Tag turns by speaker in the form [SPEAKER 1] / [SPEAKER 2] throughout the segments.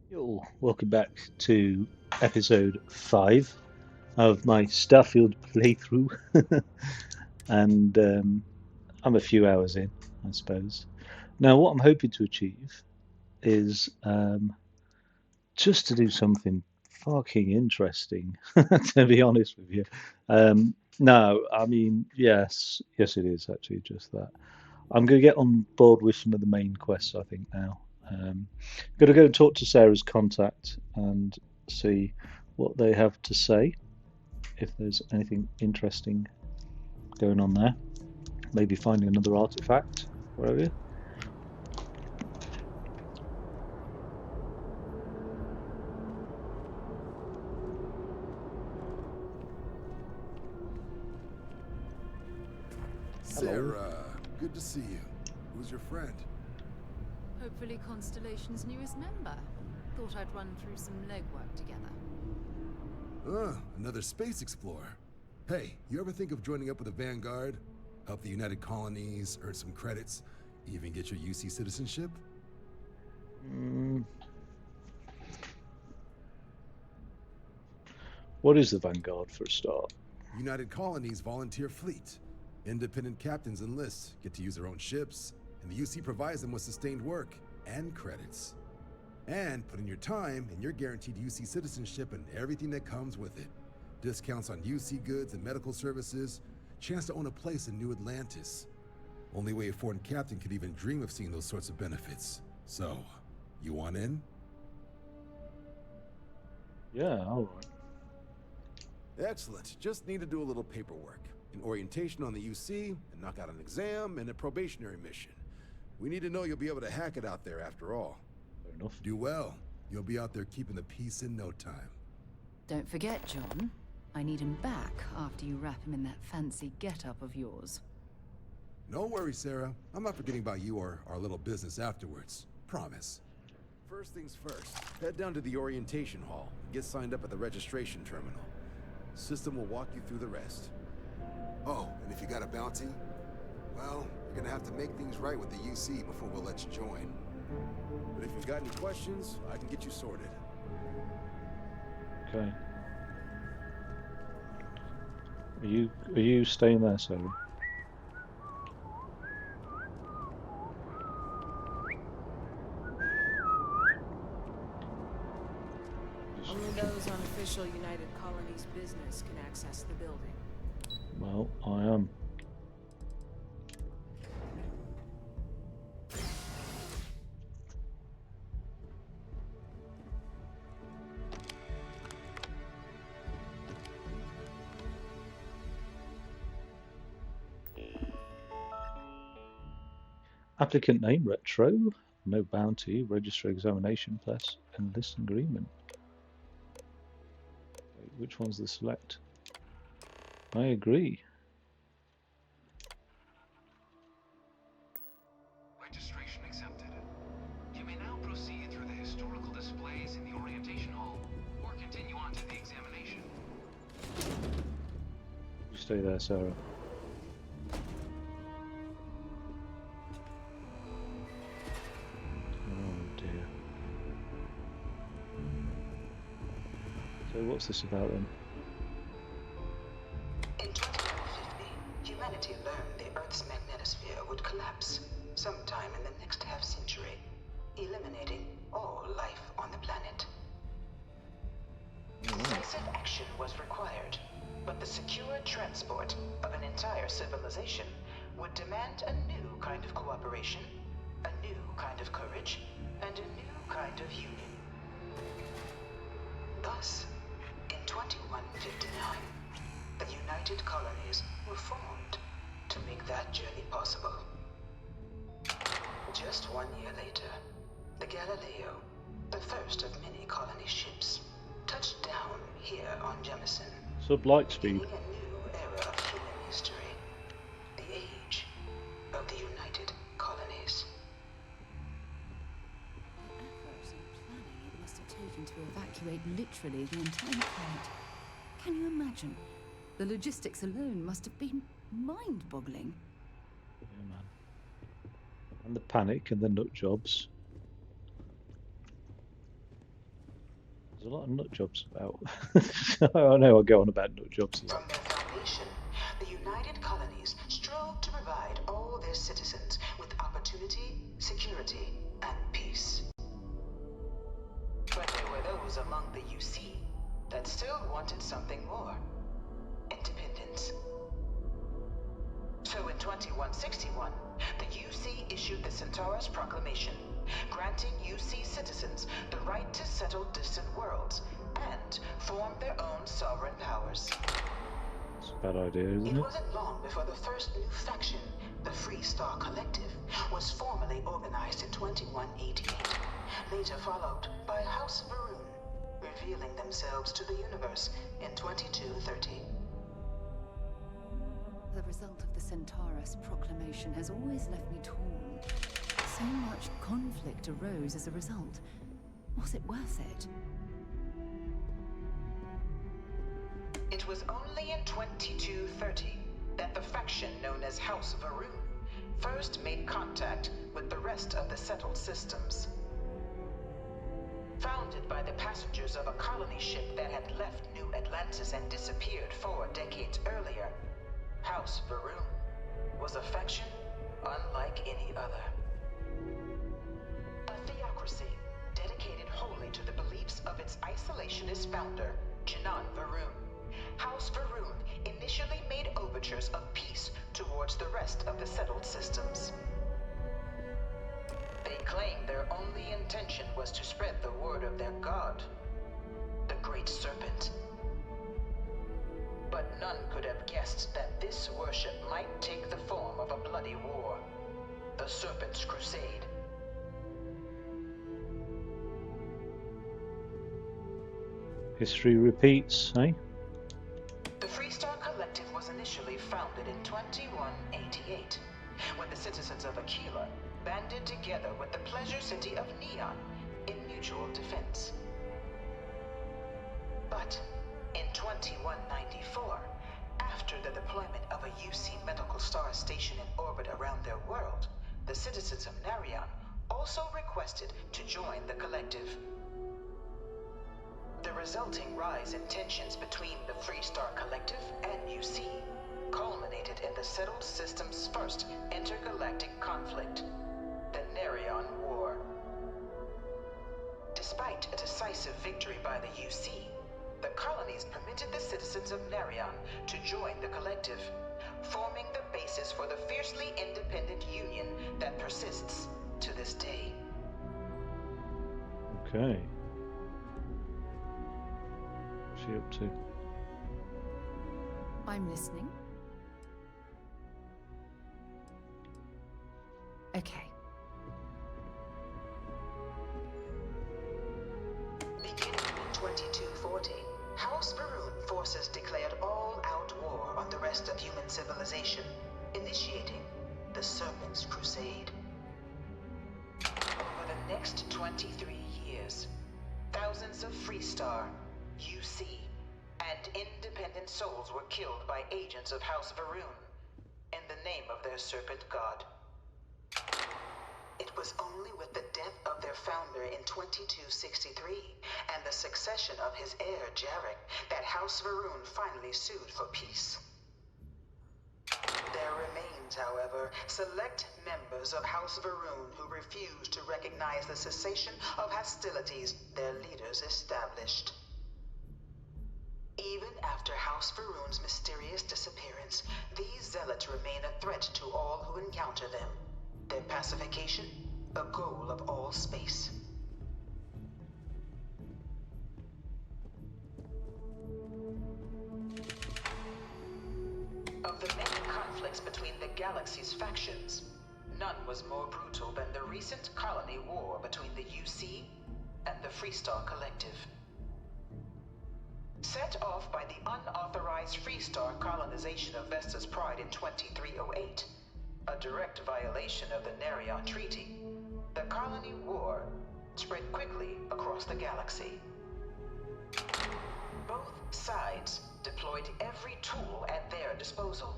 [SPEAKER 1] Yo, welcome back to episode 5 of my Starfield playthrough. and I'm a few hours in, I suppose. Now, what I'm hoping to achieve is just to do something fucking interesting, to be honest with you. No, I mean, yes, it is actually just that. I'm going to get on board with some of the main quests, I think, now. Going to go and talk to Sarah's contact and see what they have to say, if there's anything interesting going on there. Maybe finding another artifact, whatever. Hello.
[SPEAKER 2] Sarah, good to see you. Who's your friend?
[SPEAKER 3] Hopefully Constellation's newest member. Thought I'd run through some legwork together.
[SPEAKER 2] Another space explorer. Hey, you ever think of joining up with the Vanguard? Help the United Colonies, earn some credits, even get your UC citizenship?
[SPEAKER 1] Mm, what is the Vanguard for a start?
[SPEAKER 2] United Colonies volunteer fleet. Independent captains enlist, get to use their own ships, and the UC provides them with sustained work and credits. And put in your time, and you're guaranteed UC citizenship and everything that comes with it. Discounts on UC goods and medical services, chance to own a place in New Atlantis. Only way a foreign captain could even dream of seeing those sorts of benefits. So, you want in?
[SPEAKER 1] Yeah, all right.
[SPEAKER 2] Excellent. Just need to do a little paperwork. An orientation on the UC, and knock out an exam, and a probationary mission. We need to know you'll be able to hack it out there after all.
[SPEAKER 1] Fair enough.
[SPEAKER 2] Do well. You'll be out there keeping the peace in no time.
[SPEAKER 3] Don't forget, John. I need him back after you wrap him in that fancy get-up of yours.
[SPEAKER 2] No worries, Sarah. I'm not forgetting about you or our little business afterwards. Promise. First things first, head down to the orientation hall. Get signed up at the registration terminal. System will walk you through the rest. Oh, and if you got a bounty, well, you're gonna have to make things right with the UC before we'll let you join. But if you've got any questions, I can get you sorted.
[SPEAKER 1] Okay. Are you staying there, Sarah?
[SPEAKER 3] Only those on official United Colonies business can access the building.
[SPEAKER 1] Well, I am. Applicant name, retro. No bounty, register examination plus enlist agreement. Wait, which one's the select? I agree.
[SPEAKER 4] Registration accepted. You may now proceed through the historical displays in the orientation hall, or continue on to the examination.
[SPEAKER 1] You stay there, Sarah. Oh dear. So what's this about then?
[SPEAKER 5] In 2150, humanity learned the Earth's magnetosphere would collapse sometime in the next half-century, eliminating all life on the planet. Decisive action was required, but the secure transport of an entire civilization would demand a new kind of cooperation, a new kind of courage, and a new kind of union. Thus, in 2159, the United Colonies were formed to make that journey possible. Just 1 year later, the Galileo, the first of many colony ships, touched down here on Jemison,
[SPEAKER 1] Sub light speed.
[SPEAKER 5] beginning a new era of human history, the age of the United Colonies.
[SPEAKER 3] The effort and planning it must have taken to evacuate literally the entire planet. Can you imagine? The logistics alone must have been mind-boggling.
[SPEAKER 1] Yeah, man. And the panic and the nut jobs. There's a lot of nut jobs about. I know I'll go on about nut jobs a lot.
[SPEAKER 5] From their foundation, the United Colonies strove to provide all their citizens with opportunity, security, and peace. But there were those among the UC that still wanted something more. Independence. So in 2161, the UC issued the Centaurus Proclamation, granting UC citizens the right to settle distant worlds and form their own sovereign powers.
[SPEAKER 1] It's a bad idea, isn't
[SPEAKER 5] It
[SPEAKER 1] it?
[SPEAKER 5] wasn't long before the first new faction, the Free Star Collective, was formally organized in 2188, later followed by House Varun, revealing themselves to the universe in 2230.
[SPEAKER 3] The result of the Centaurus proclamation has always left me torn. So much conflict arose as a result. Was it worth it?
[SPEAKER 5] It was only in 2230 that the faction known as House Varun first made contact with the rest of the settled systems. Founded by the passengers of a colony ship that had left New Atlantis and disappeared 4 decades earlier, House Varun was a faction unlike any other. A theocracy dedicated wholly to the beliefs of its isolationist founder, Janan Varun. House Varun initially made overtures of peace towards the rest of the settled systems. They claimed their only intention was to spread the word of their god, the Great Serpent. But none could have guessed that this worship might take the form of a bloody war, the Serpent's Crusade.
[SPEAKER 1] History repeats, eh?
[SPEAKER 5] The Freestar Collective was initially founded in 2188, when the citizens of Aquila banded together with the pleasure city of Neon in mutual defense. But in 2194, after the deployment of a UC medical star station in orbit around their world, the citizens of Narion also requested to join the collective. The resulting rise in tensions between the Freestar Collective and UC culminated in the settled system's first intergalactic conflict, the Narion War. Despite a decisive victory by the UC, the colonies permitted the citizens of Narion to join the collective, forming the basis for the fiercely independent union that persists to this day.
[SPEAKER 1] Okay. What's she up to?
[SPEAKER 3] I'm listening. Okay.
[SPEAKER 5] Beginning in 2240, House Varun forces declared all-out war on the rest of human civilization, initiating the Serpent's Crusade. Over the next 23 years, thousands of Freestar, UC, and independent souls were killed by agents of House Varun in the name of their serpent god. It was only with the death of their founder in 2263 and the succession of his heir, Jarek, that House Varun finally sued for peace. There remains, however, select members of House Varun who refuse to recognize the cessation of hostilities their leaders established. Even after House Varun's mysterious disappearance, these zealots remain a threat to all who encounter them. Their pacification, a goal of all space. Of the many conflicts between the galaxy's factions, none was more brutal than the recent colony war between the UC and the Freestar Collective. Set off by the unauthorized Freestar colonization of Vesta's Pride in 2308, a direct violation of the Narion Treaty, the colony war spread quickly across the galaxy. Both sides deployed every tool at their disposal.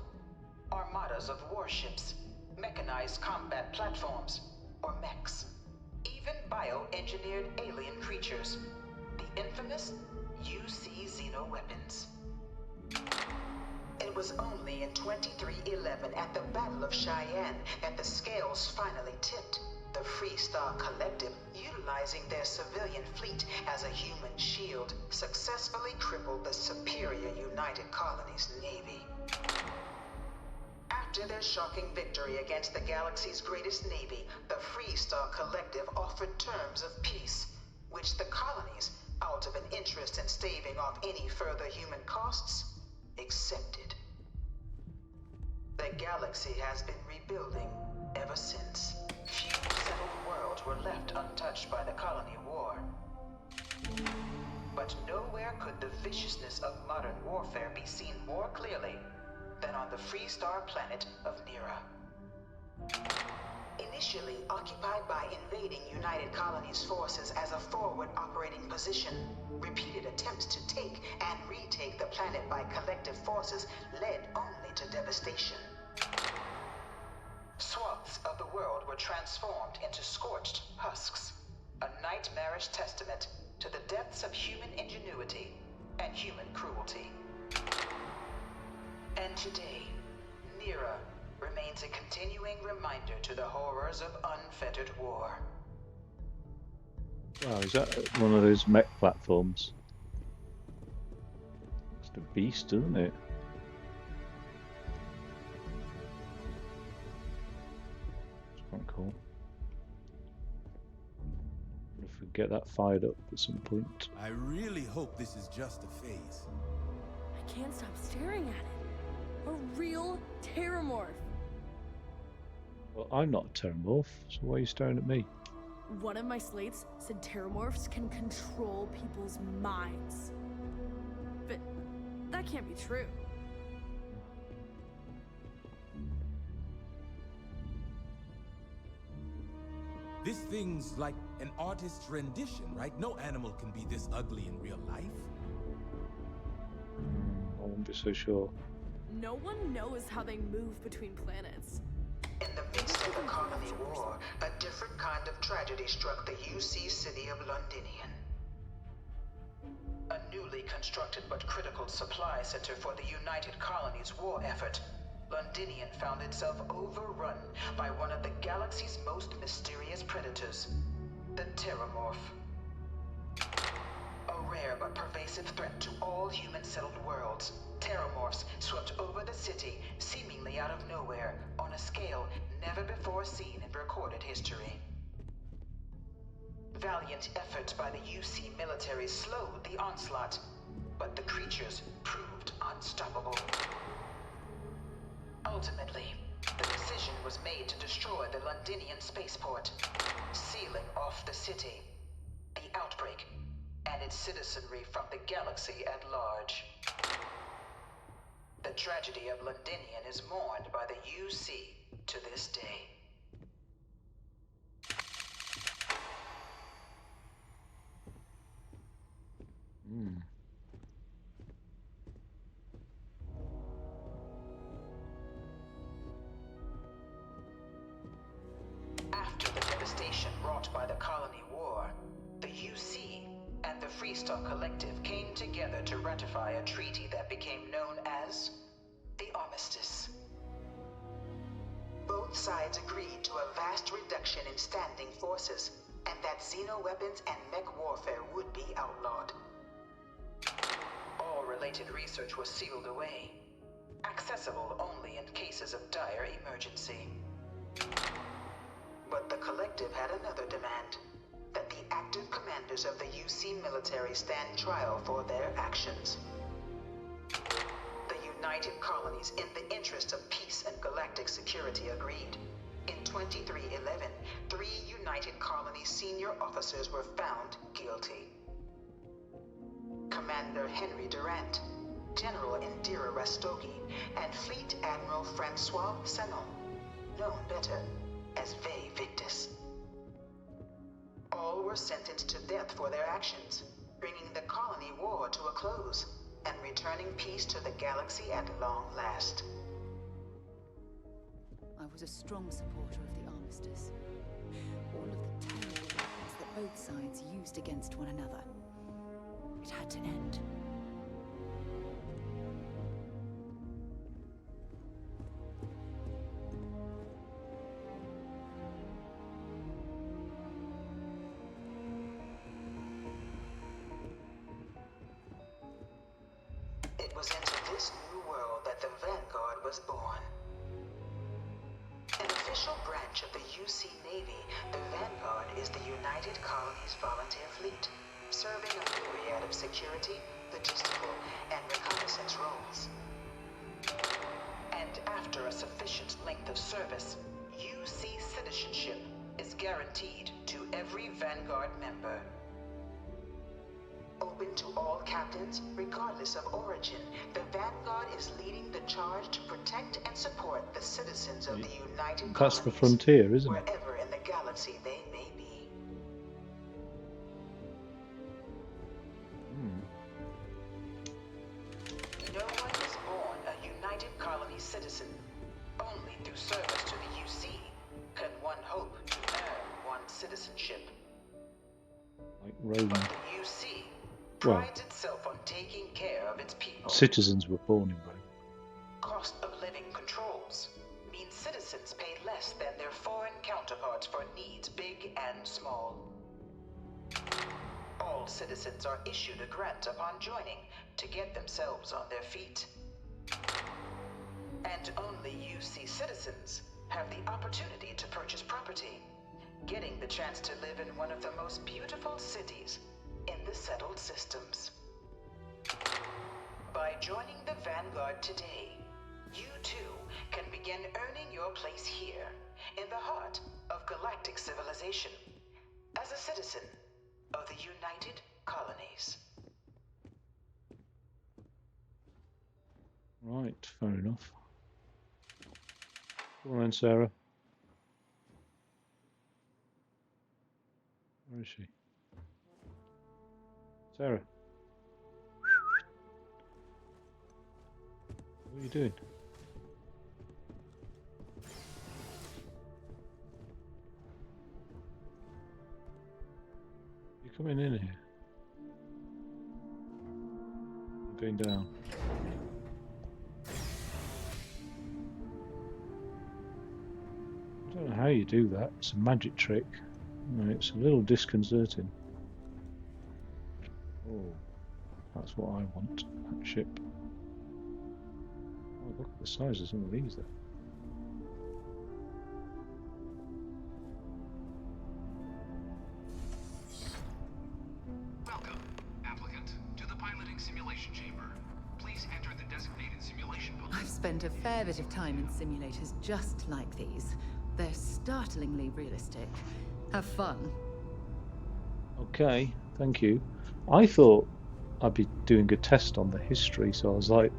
[SPEAKER 5] Armadas of warships, mechanized combat platforms, or mechs, even bioengineered alien creatures. The infamous UC xeno-weapons. It was only in 2311 at the Battle of Cheyenne that the scales finally tipped. The Freestar Collective, utilizing their civilian fleet as a human shield, successfully crippled the superior United Colonies Navy. After their shocking victory against the galaxy's greatest navy, the Freestar Collective offered terms of peace, which the colonies, out of an interest in staving off any further human costs, accepted. The galaxy has been rebuilding ever since. Few settled worlds were left untouched by the colony war. But nowhere could the viciousness of modern warfare be seen more clearly than on the Freestar planet of Nira. Initially occupied by invading United Colonies forces as a forward operating position, repeated attempts to take and retake the planet by collective forces led only to devastation. Swaths of the world were transformed into scorched husks, a nightmarish testament to the depths of human ingenuity and human cruelty. And today, Nira remains a continuing reminder to the horrors of unfettered war.
[SPEAKER 1] Wow, is that one of those mech platforms? It's a beast, isn't it? It's quite cool. If we get that fired up at some point.
[SPEAKER 6] I really hope this is just a phase.
[SPEAKER 7] I can't stop staring at it. A real terramorph.
[SPEAKER 1] Well, I'm not a Terramorph, so why are you staring at me?
[SPEAKER 7] One of my slates said terramorphs can control people's minds. But that can't be true.
[SPEAKER 6] This thing's like an artist's rendition, right? No animal can be this ugly in real life.
[SPEAKER 1] I won't be so sure.
[SPEAKER 7] No one knows how they move between planets.
[SPEAKER 5] In the midst of the colony war, a different kind of tragedy struck the UC city of Londinian. A newly constructed but critical supply center for the United Colonies' war effort, Londinian found itself overrun by one of the galaxy's most mysterious predators, the Terramorph. A rare but pervasive threat to all human-settled worlds, Terramorphs swept over the city, seemingly out of nowhere, on a scale never before seen in recorded history. Valiant efforts by the UC military slowed the onslaught, but the creatures proved unstoppable. Ultimately, the decision was made to destroy the Londinian spaceport, sealing off the city, the outbreak, and its citizenry from the galaxy at large. The tragedy of Londinian is mourned by the UC to this day. After the devastation wrought by the colony war, the UC and the Freestar Collective came together to ratify a treaty that became known as the Armistice. Both sides agreed to a vast reduction in standing forces, and that xeno-weapons and mech warfare would be outlawed. All related research was sealed away, accessible only in cases of dire emergency. But the Collective had another demand, that the active commanders of the UC military stand trial for their actions. The United Colonies, in the interest of peace and galactic security, agreed. In 2311, 3 United Colonies senior officers were found guilty. Commander Henry Durant, General Indira Rastogi, and Fleet Admiral Francois Sanon, known better as Ve Victus. All were sentenced to death for their actions, bringing the colony war to a close and returning peace to the galaxy at long last.
[SPEAKER 3] I was a strong supporter of the armistice. All of the terrible weapons that both sides used against one another. It had to end.
[SPEAKER 5] It was into this new world that the Vanguard was born. An official branch of the UC Navy, the Vanguard is the United Colonies Volunteer Fleet, serving a myriad of security, logistical, and reconnaissance roles. And after a sufficient length of service, UC citizenship is guaranteed to every Vanguard member. Open to all captains, regardless of origin, the Vanguard is leading the charge to protect and support the citizens of the United
[SPEAKER 1] That's
[SPEAKER 5] Colonies,
[SPEAKER 1] the frontier, isn't it?
[SPEAKER 5] wherever in the galaxy they may be. No one is born a United Colonies citizen. Only through service to the UC can one hope to earn one's citizenship.
[SPEAKER 1] Like Rome.
[SPEAKER 5] But the UC
[SPEAKER 1] Well,
[SPEAKER 5] prides itself on taking care of its people.
[SPEAKER 1] citizens were born in Rome.
[SPEAKER 5] Cost of living controls means citizens pay less than their foreign counterparts for needs big and small. All citizens are issued a grant upon joining to get themselves on their feet. And only UC citizens have the opportunity to purchase property, getting the chance to live in one of the most beautiful cities in the settled systems. By joining the Vanguard today, you too can begin earning your place here, in the heart of galactic civilization, as a citizen of the United Colonies.
[SPEAKER 1] Right, fair enough. Come on then, Sarah. Where is she? Sarah. What are you doing? You coming in here? I'm going down. I don't know how you do that. It's a magic trick. It's a little disconcerting. Oh, that's what I want. That ship. Oh, look at the size of some of these there.
[SPEAKER 4] Welcome, applicant, to the piloting simulation chamber. Please enter the designated simulation building.
[SPEAKER 3] I've spent a fair bit of time in simulators just like these. They're startlingly realistic. Have fun.
[SPEAKER 1] Okay, thank you. I thought I'd be doing a test on the history, so I was like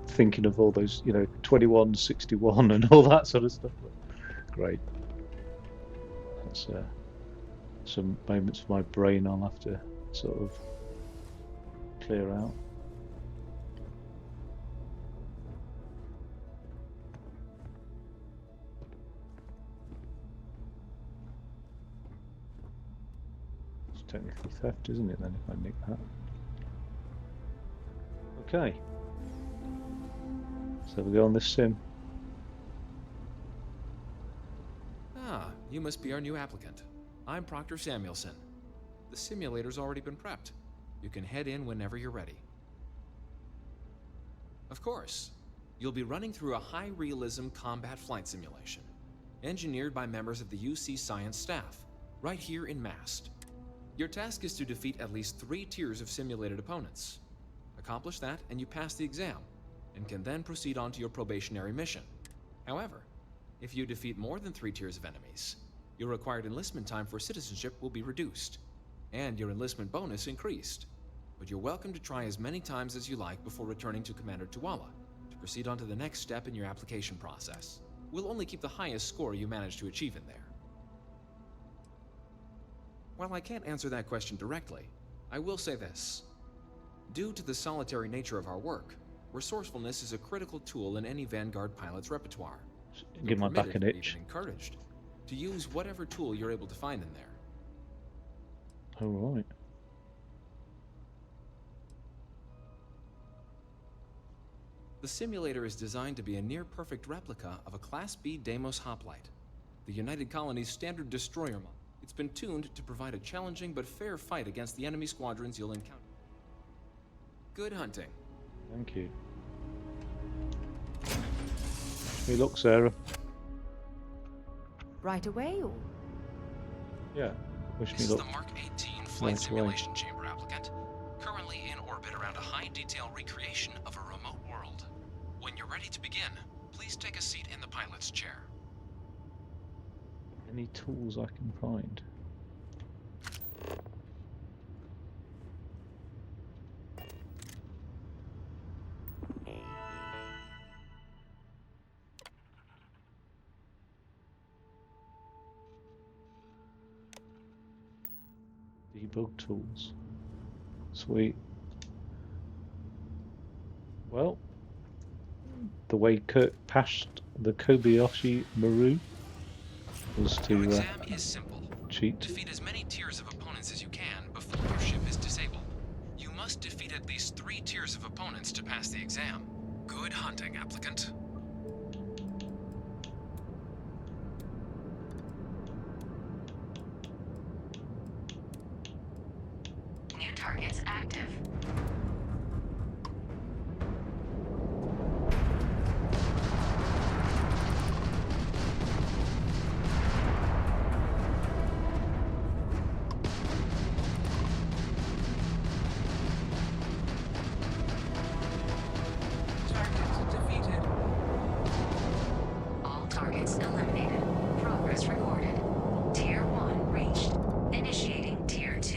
[SPEAKER 1] thinking of all those, 21, 61 and all that sort of stuff. Great. That's some moments of my brain I'll have to sort of clear out. It's technically theft, isn't it, then, if I nick that? Okay. So we go on this sim.
[SPEAKER 8] Ah, you must be our new applicant. I'm Proctor Samuelson. The simulator's already been prepped. You can head in whenever you're ready. Of course, you'll be running through a high-realism combat flight simulation, engineered by members of the UC science staff, right here in Mast. Your task is to defeat at least 3 tiers of simulated opponents. Accomplish that, and you pass the exam, and can then proceed on to your probationary mission. However, if you defeat more than 3 tiers of enemies, your required enlistment time for citizenship will be reduced, and your enlistment bonus increased. But you're welcome to try as many times as you like before returning to Commander Tuala to proceed on to the next step in your application process. We'll only keep the highest score you manage to achieve in there. While I can't answer that question directly, I will say this. Due to the solitary nature of our work, resourcefulness is a critical tool in any Vanguard pilot's repertoire.
[SPEAKER 1] Give my back an
[SPEAKER 8] Permitted,
[SPEAKER 1] itch.
[SPEAKER 8] even encouraged, to use whatever tool you're able to find in there.
[SPEAKER 1] All right.
[SPEAKER 8] The simulator is designed to be a near-perfect replica of a Class B Deimos hoplite, the United Colonies' standard destroyer model. It's been tuned to provide a challenging but fair fight against the enemy squadrons you'll encounter. Good hunting.
[SPEAKER 1] Thank you. Hey, look, Sarah.
[SPEAKER 3] Right away, or?
[SPEAKER 1] Yeah. Wish
[SPEAKER 8] This
[SPEAKER 1] me
[SPEAKER 8] is
[SPEAKER 1] luck.
[SPEAKER 8] the Mark 18 flight
[SPEAKER 1] Right away.
[SPEAKER 8] simulation chamber applicant, currently in orbit around a high-detail recreation of a remote world. When you're ready to begin, please take a seat in the pilot's chair.
[SPEAKER 1] Any tools I can find? Debug tools. Sweet. Well, the way Kirk passed the Kobayashi Maru was
[SPEAKER 8] Your
[SPEAKER 1] to
[SPEAKER 8] exam is simple.
[SPEAKER 1] cheat.
[SPEAKER 8] Defeat as many tiers of opponents as you can before your ship is disabled. You must defeat at least 3 tiers of opponents to pass the exam. Good hunting, applicant.
[SPEAKER 9] New targets active.
[SPEAKER 4] Target defeated.
[SPEAKER 9] All targets eliminated. Progress recorded. Tier 1 reached. Initiating Tier 2.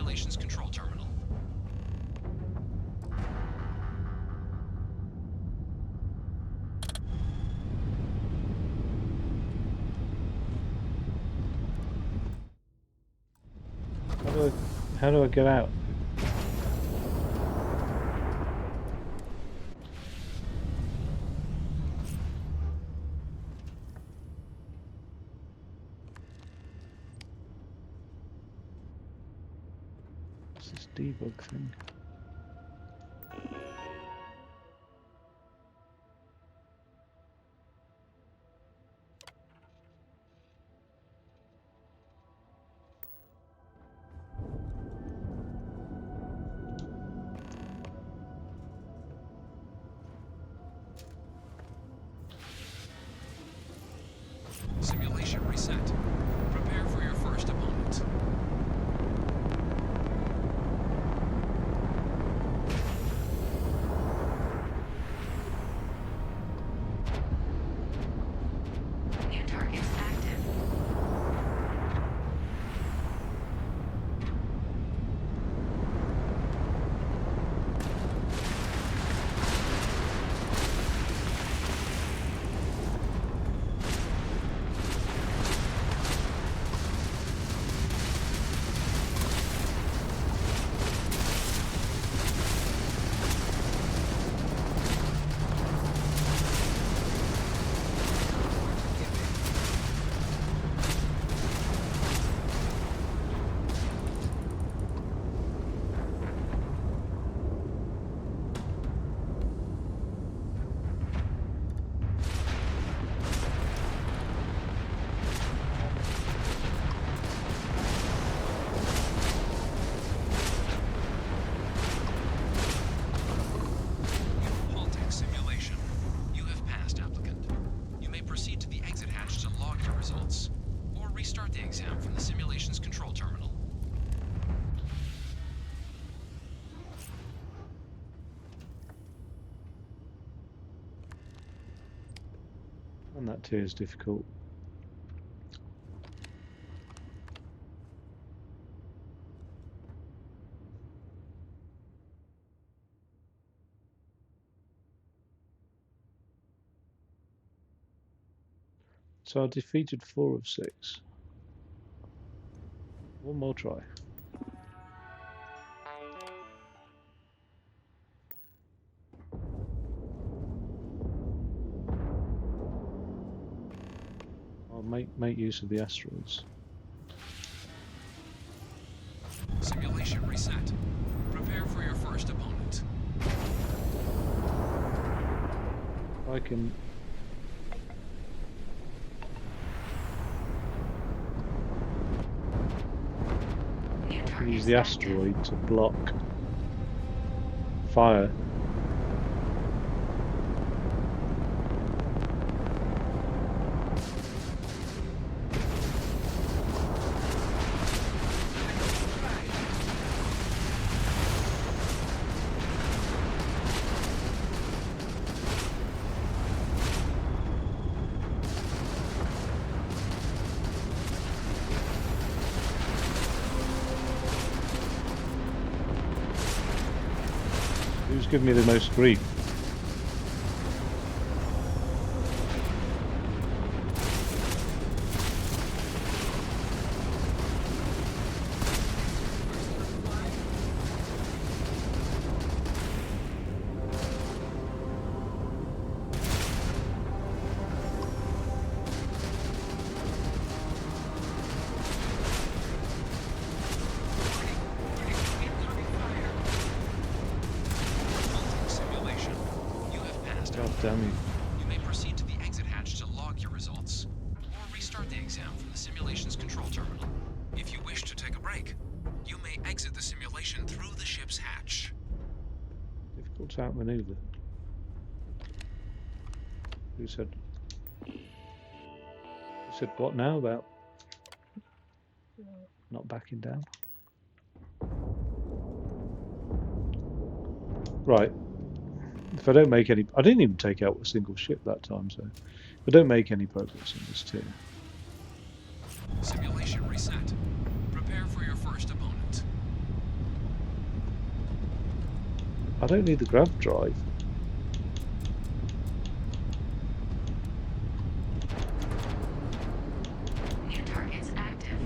[SPEAKER 8] simulation's control terminal.
[SPEAKER 1] How do I get out? What's this debug thing?
[SPEAKER 8] Simulation reset. Prepare for your first opponent.
[SPEAKER 9] New targets active.
[SPEAKER 8] Halting simulation. You have passed, applicant. You may proceed to the exit hatch to log your results, or restart the exam from the simulation's control terminal.
[SPEAKER 1] And that too is difficult. So I defeated 4 of 6. One more try. I'll make use of the asteroids.
[SPEAKER 8] Simulation reset. Prepare for your first opponent.
[SPEAKER 1] I can use the asteroid to block fire. Who's giving me the most grief? Damn you.
[SPEAKER 8] You may proceed to the exit hatch to log your results, or restart the exam from the simulation's control terminal. If you wish to take a break, you may exit the simulation through the ship's hatch.
[SPEAKER 1] Difficult to outmaneuver. Who said what now about not backing down? Right. If I don't make any, I didn't even take out a single ship that time, so if I don't make any progress in this tier.
[SPEAKER 8] Simulation reset. Prepare for your first opponent.
[SPEAKER 1] I don't need the grav drive.
[SPEAKER 9] New targets active.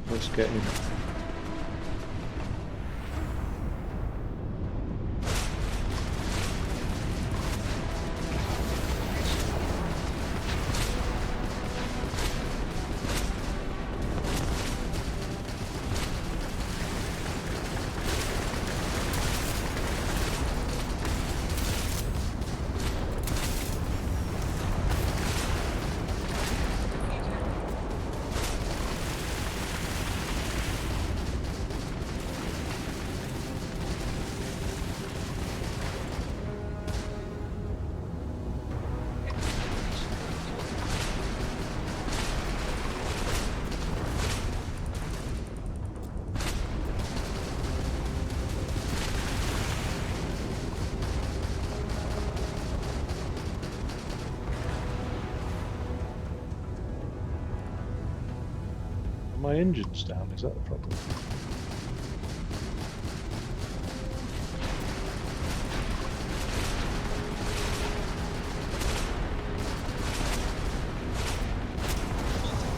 [SPEAKER 1] Let's get in. My engine's down, is that the problem?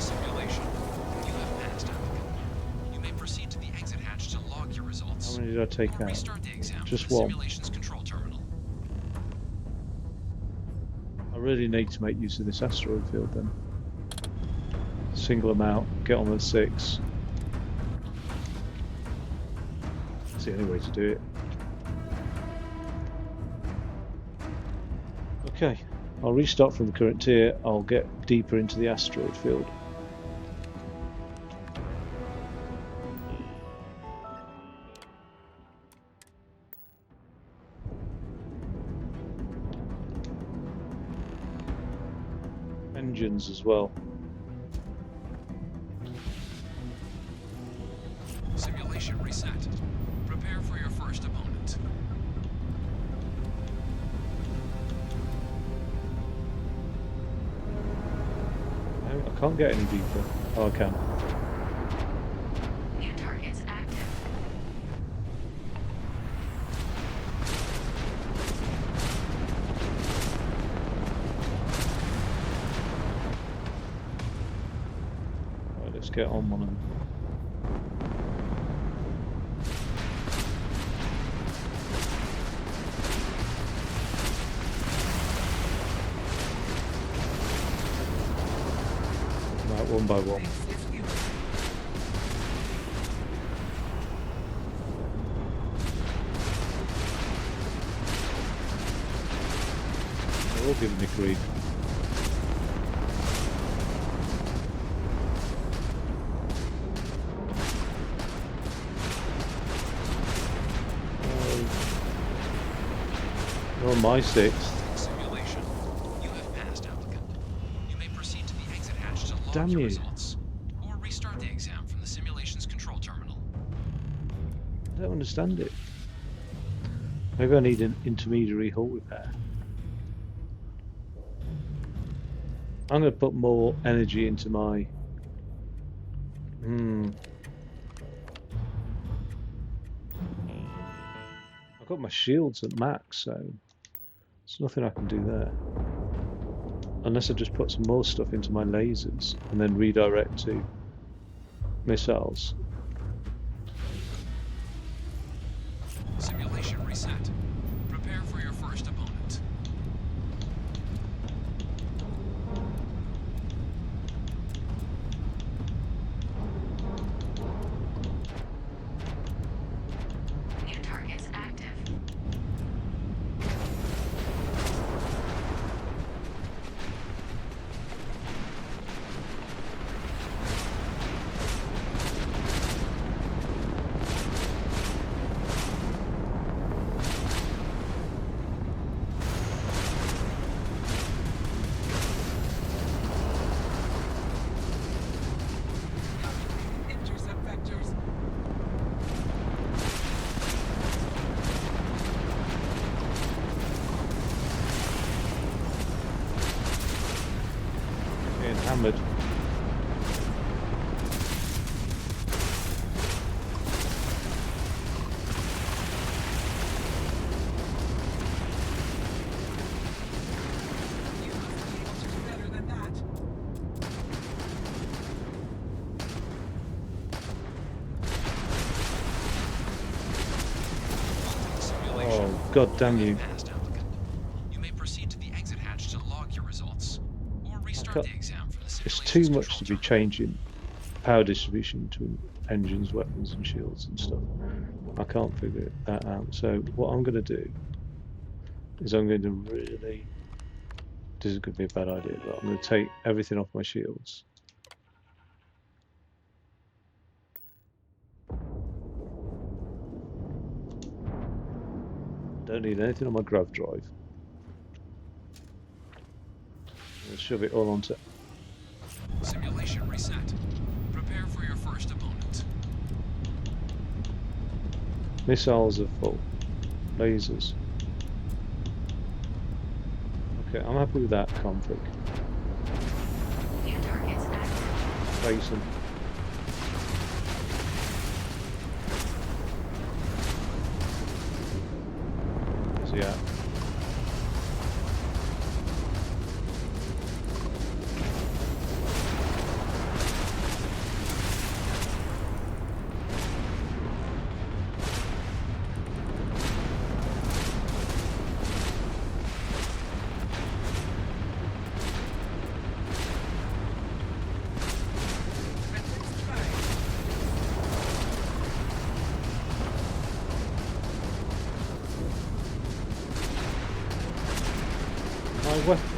[SPEAKER 8] Simulation. You have passed, applicant. You may proceed to the exit hatch to log your results.
[SPEAKER 1] How many did I take
[SPEAKER 8] Or
[SPEAKER 1] out?
[SPEAKER 8] restart the exam
[SPEAKER 1] Just
[SPEAKER 8] from the
[SPEAKER 1] one.
[SPEAKER 8] simulation's control terminal.
[SPEAKER 1] I really need to make use of this asteroid field then. Single them out, get on with 6. That's the only way to do it. Okay, I'll restart from the current tier. I'll get deeper into the asteroid field. Engines as well.
[SPEAKER 8] Simulation reset. Prepare for your first opponent.
[SPEAKER 1] No, I can't get any deeper. Oh, I can.
[SPEAKER 9] New targets active.
[SPEAKER 1] Right, let's get on one of them. Right, one by one. They're all giving me grief. You're on my 6th.
[SPEAKER 8] Simulation. You have passed, applicant. You may proceed to the exit hatch to log
[SPEAKER 1] Damn
[SPEAKER 8] your
[SPEAKER 1] you.
[SPEAKER 8] results. Or restart the exam from the simulation's control terminal.
[SPEAKER 1] I don't understand it. Maybe I need an intermediary hull repair. I'm going to put more energy into my... I've got my shields at max, so there's nothing I can do there. Unless I just put some more stuff into my lasers and then redirect to missiles.
[SPEAKER 8] Simulation reset. Prepare for your first opponent.
[SPEAKER 9] New targets active.
[SPEAKER 1] God damn you.
[SPEAKER 8] Passed, applicant. You may proceed to the exit hatch to log your results, or restart the exam from the
[SPEAKER 1] It's
[SPEAKER 8] simulation's
[SPEAKER 1] too much
[SPEAKER 8] control
[SPEAKER 1] to be
[SPEAKER 8] terminal.
[SPEAKER 1] changing power distribution between engines, weapons, and shields and stuff. I can't figure that out. So what I'm going to do is I'm going to really. This is going to be a bad idea, but I'm going to take everything off my shields. Don't need anything on my grav drive. I'll shove it all onto.
[SPEAKER 8] Simulation reset. Prepare for your first opponent.
[SPEAKER 1] Missiles are full. Lasers. Okay, I'm happy with that config.
[SPEAKER 9] New targets active.
[SPEAKER 1] Face them. So yeah.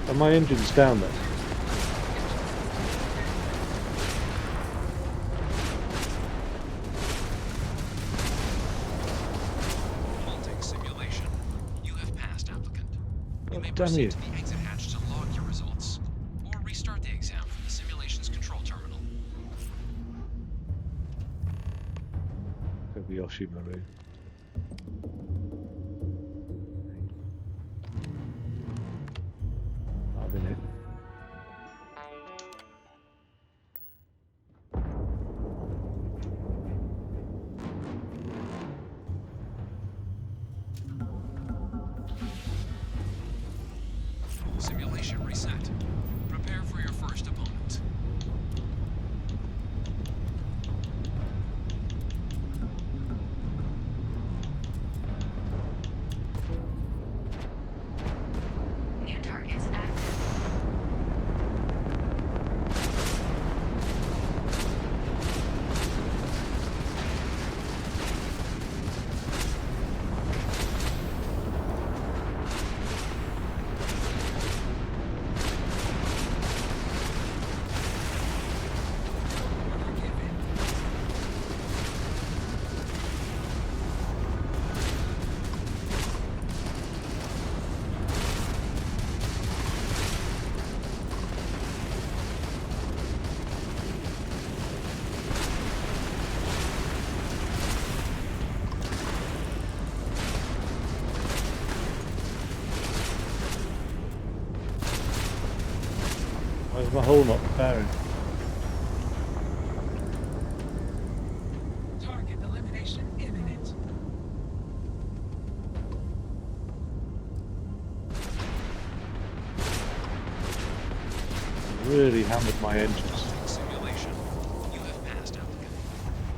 [SPEAKER 1] Are my engines down there?
[SPEAKER 8] Halting simulation. You have passed, applicant. You may
[SPEAKER 1] damn
[SPEAKER 8] proceed
[SPEAKER 1] you.
[SPEAKER 8] to the exit hatch to log your results, or restart the exam from the simulation's control terminal.
[SPEAKER 1] Kobayashi Maru. Having it.
[SPEAKER 8] Simulation reset. Prepare for your first opponent.
[SPEAKER 9] New targets active.
[SPEAKER 1] Why is my hull not preparing?
[SPEAKER 4] Target elimination imminent.
[SPEAKER 1] Really hammered my engines.
[SPEAKER 8] Simulation. You have passed, applicant.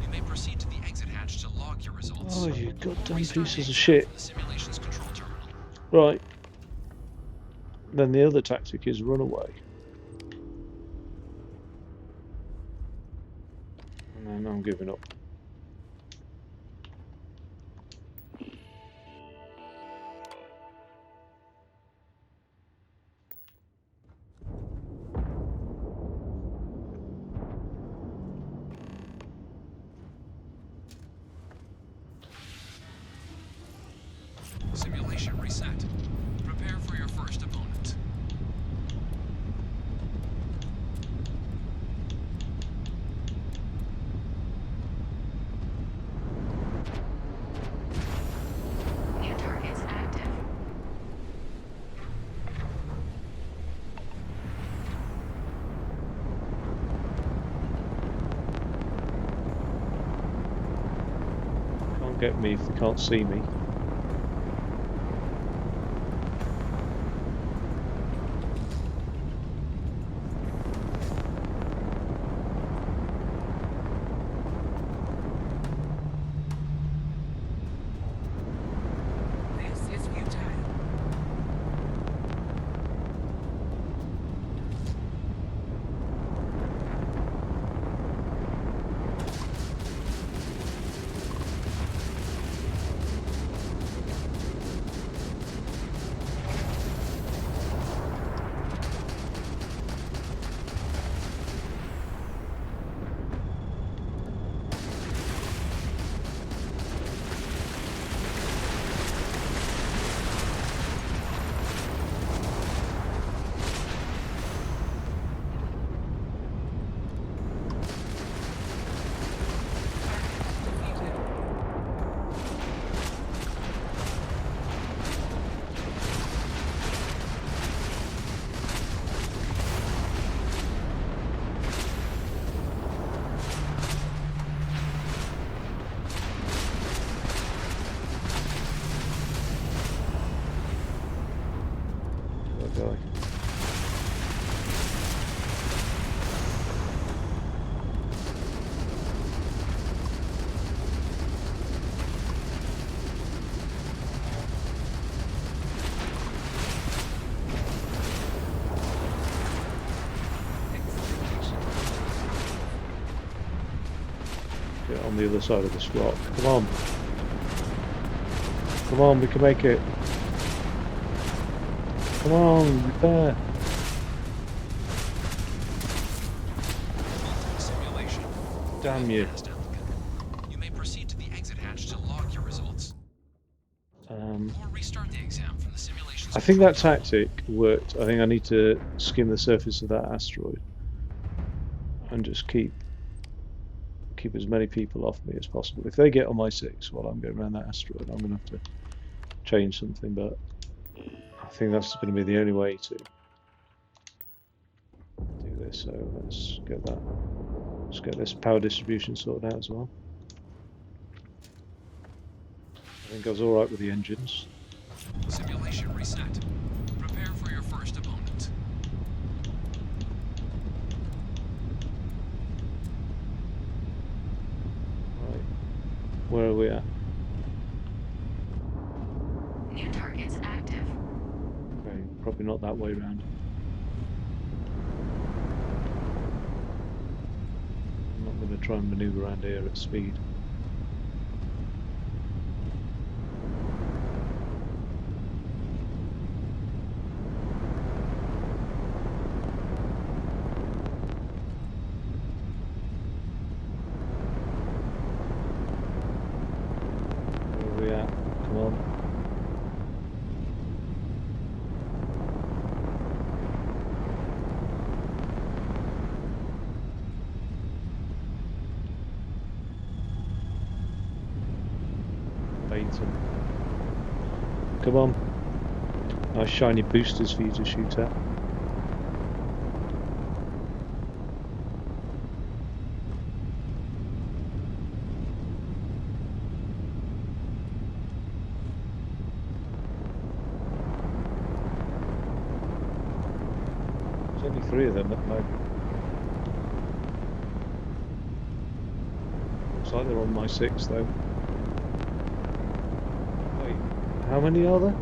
[SPEAKER 8] You may proceed to the exit hatch to log your results.
[SPEAKER 1] Oh, you
[SPEAKER 8] or
[SPEAKER 1] goddamn
[SPEAKER 8] restart
[SPEAKER 1] pieces
[SPEAKER 8] the
[SPEAKER 1] of
[SPEAKER 8] exam
[SPEAKER 1] shit.
[SPEAKER 8] from the simulation's control terminal.
[SPEAKER 1] Right. Then the other tactic is run away. And then I'm giving up.
[SPEAKER 8] Simulation reset. Prepare for your first opponent.
[SPEAKER 9] New targets active.
[SPEAKER 1] Can't get me if they can't see me.
[SPEAKER 4] This is
[SPEAKER 1] Get on the other side of this rock. Come on. Come on, we can make it. Come on, repair.
[SPEAKER 8] Simulation.
[SPEAKER 1] Damn you.
[SPEAKER 8] Passed, applicant. You may proceed to the exit hatch to log your results. Or restart the exam from the simulation's
[SPEAKER 1] I think that
[SPEAKER 8] control panel.
[SPEAKER 1] tactic worked. I think I need to skim the surface of that asteroid and just keep as many people off me as possible. If they get on my 6 while I'm going around that asteroid, I'm going to have to change something, but I think that's going to be the only way to do this. So let's get that. Let's get this power distribution sorted out as well. I think I was all right with the engines.
[SPEAKER 8] Simulation reset. Prepare for your first opponent.
[SPEAKER 1] Right, where are we at?
[SPEAKER 9] New targets active.
[SPEAKER 1] Okay, probably not that way round. I'm not going to try and maneuver around here at speed. Where are we at? Come on. Bait 'em. Come on. Nice shiny boosters for you to shoot at. There's only 3 of them at the moment. Looks like they're on my 6 though. Wait, how many are there?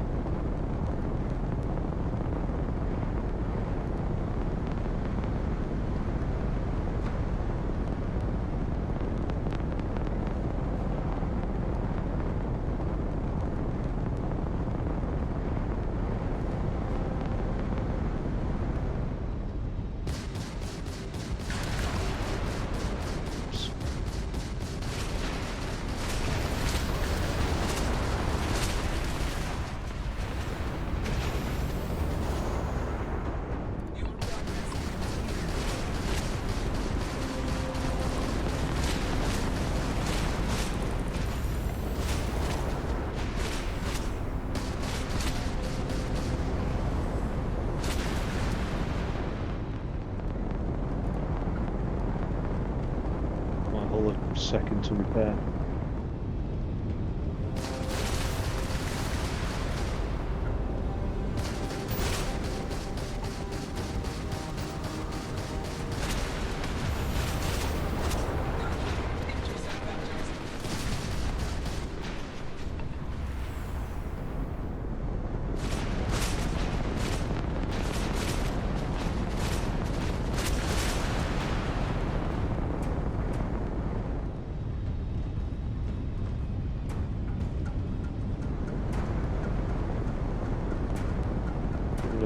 [SPEAKER 1] Second to repair.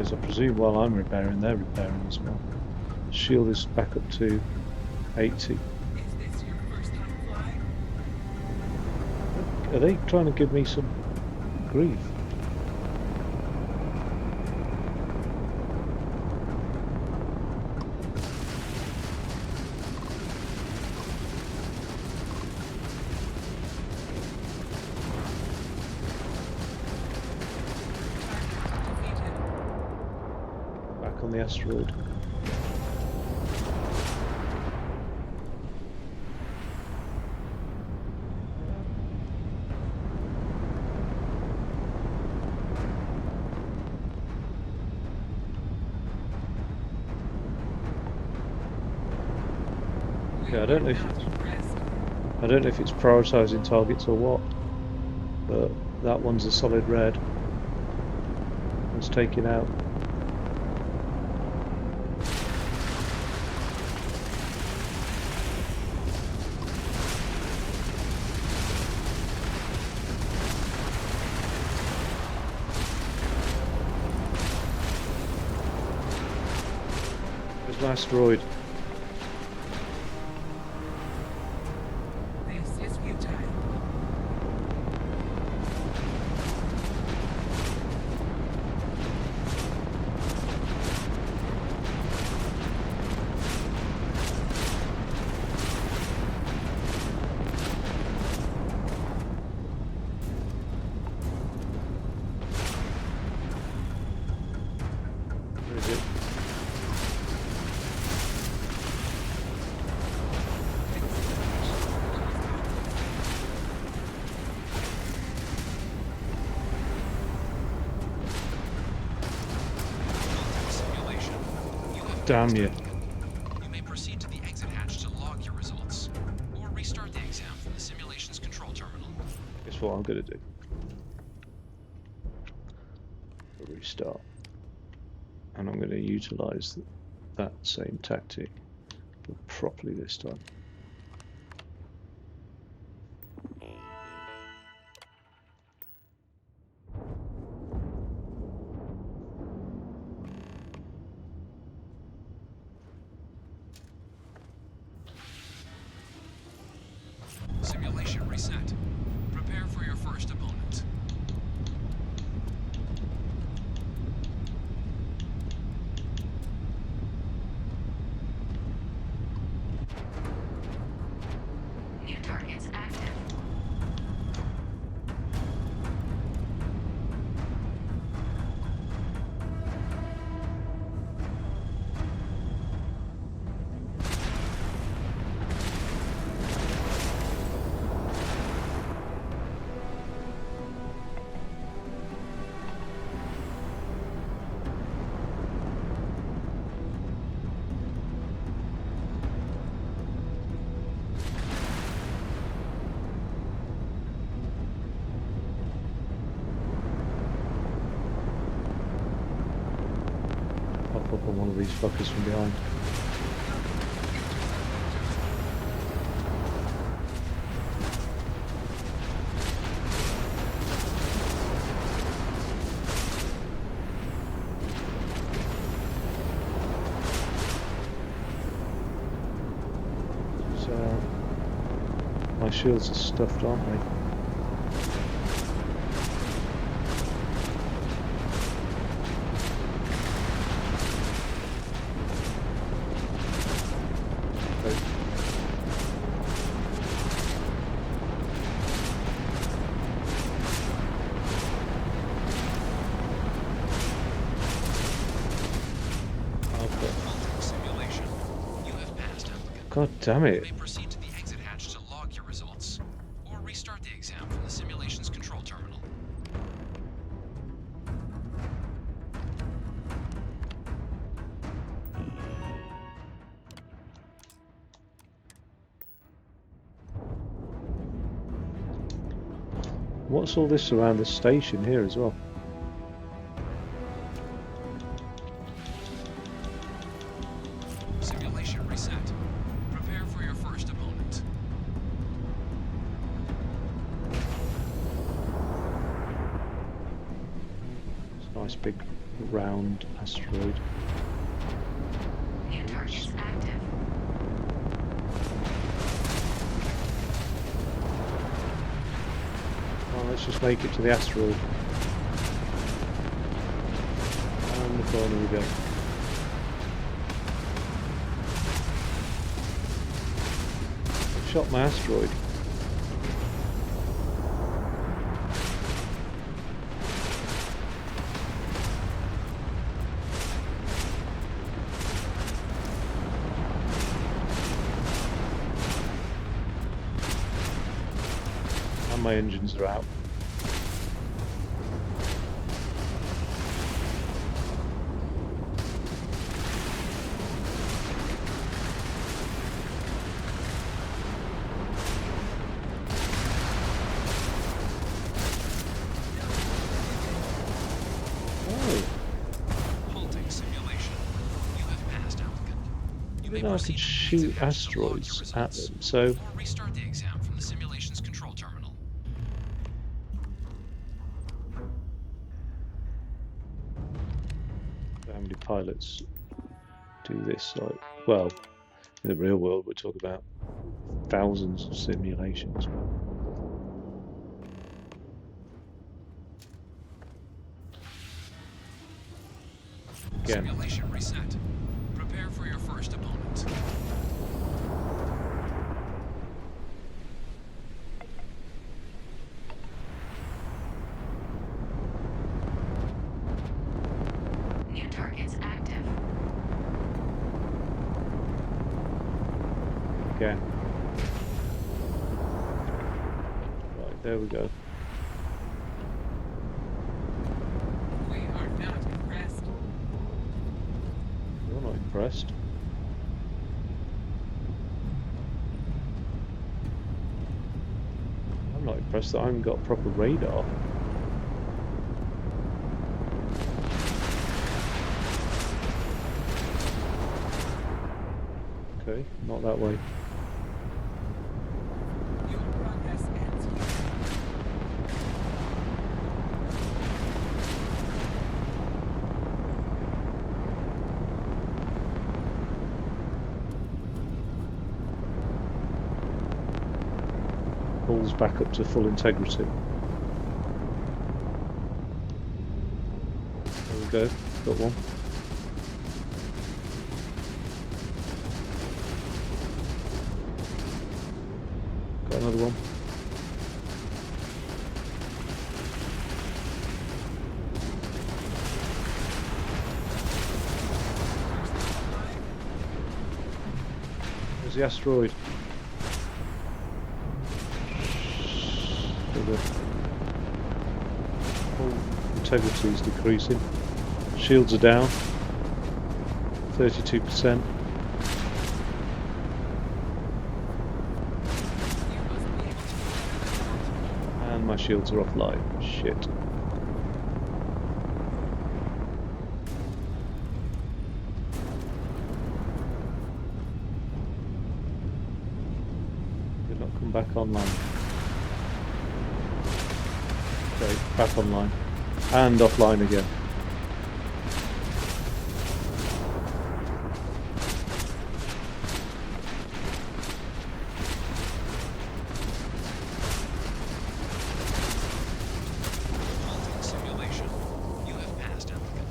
[SPEAKER 1] I presume while I'm repairing, they're repairing as well. Shield is back up to 80.
[SPEAKER 10] Is this your first time flying?
[SPEAKER 1] Are they trying to give me some grief? On the asteroid. Okay, I don't know if it's prioritizing targets or what, but that one's a solid red. Let's take it out. to asteroid.
[SPEAKER 10] This is futile.
[SPEAKER 1] Where is it?
[SPEAKER 8] Simulation. You have
[SPEAKER 1] Damn you.
[SPEAKER 8] You may proceed to the exit hatch to log your results, or restart the exam from the simulation's control terminal.
[SPEAKER 1] Guess what I'm gonna do? Restart. And I'm gonna utilize that same tactic, but properly this time.
[SPEAKER 8] Simulation reset. Prepare for your first opponent.
[SPEAKER 9] New targets active.
[SPEAKER 1] Pop up on one of these fuckers from behind. So my shields are stuffed, aren't they?
[SPEAKER 8] Simulation. You have passed, applicant.
[SPEAKER 1] God damn
[SPEAKER 8] You
[SPEAKER 1] it.
[SPEAKER 8] may proceed to the exit hatch to log your results, or restart the exam from the simulation's control terminal.
[SPEAKER 1] What's all this around the station here as well?
[SPEAKER 8] Simulation reset. Prepare for your first opponent.
[SPEAKER 1] It's a nice big round asteroid.
[SPEAKER 9] New targets active.
[SPEAKER 1] Well, let's just make it to the asteroid. And the corner we go. Shot my asteroid. And my engines are out.
[SPEAKER 8] Halting simulation. You have passed, applicant. You may
[SPEAKER 1] I could
[SPEAKER 8] proceed to the
[SPEAKER 1] shoot
[SPEAKER 8] exit hatch to log your
[SPEAKER 1] asteroids at
[SPEAKER 8] results,
[SPEAKER 1] them, so
[SPEAKER 8] or restart the exam from the simulation's control terminal.
[SPEAKER 1] how many pilots do this like, well, in the real world we're talking about thousands of simulations. Again.
[SPEAKER 4] Simulation reset. Prepare for your first opponent.
[SPEAKER 9] New targets active.
[SPEAKER 1] Okay. Right, there we go.
[SPEAKER 10] We are not impressed.
[SPEAKER 1] You're not impressed. I'm not impressed that I haven't got proper radar. Okay, not that way.
[SPEAKER 10] Your progress ends here.
[SPEAKER 1] Pulls back up to full integrity. There we go, got one. Got another one. There's the asteroid. The whole integrity is decreasing. Shields are down. 32%. And my shields are offline. Shit. Did not come back online. Okay, back online. And offline again.
[SPEAKER 4] Simulation. You have passed, applicant.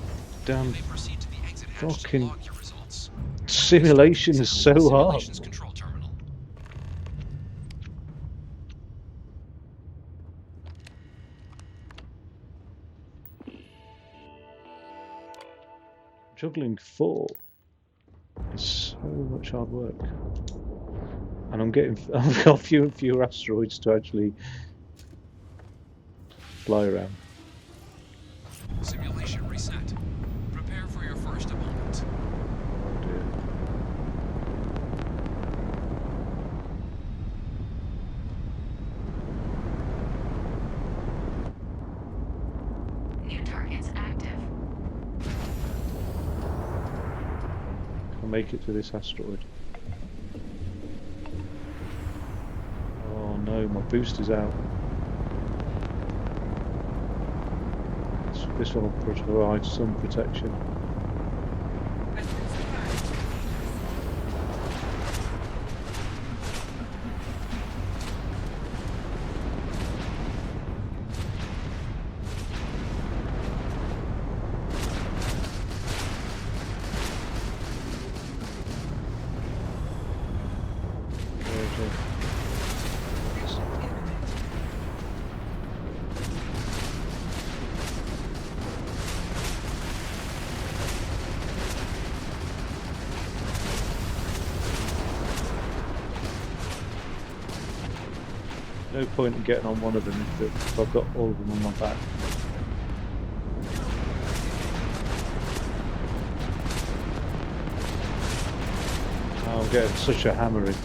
[SPEAKER 1] Damn
[SPEAKER 4] You may proceed to the exit hatch to
[SPEAKER 1] fucking
[SPEAKER 4] log your results.
[SPEAKER 1] simulation is so hard.
[SPEAKER 4] Simulations control terminal.
[SPEAKER 1] Juggling 4 is so much hard work. And I've got fewer and fewer asteroids to actually fly around.
[SPEAKER 4] Simulation reset. Prepare for your first opponent.
[SPEAKER 1] Oh dear.
[SPEAKER 9] New targets active.
[SPEAKER 1] I'll make it to this asteroid. Oh no, my boost is out. This one will provide some protection. No point in getting on one of them if I've got all of them on my back. Oh, I'm getting such a hammering.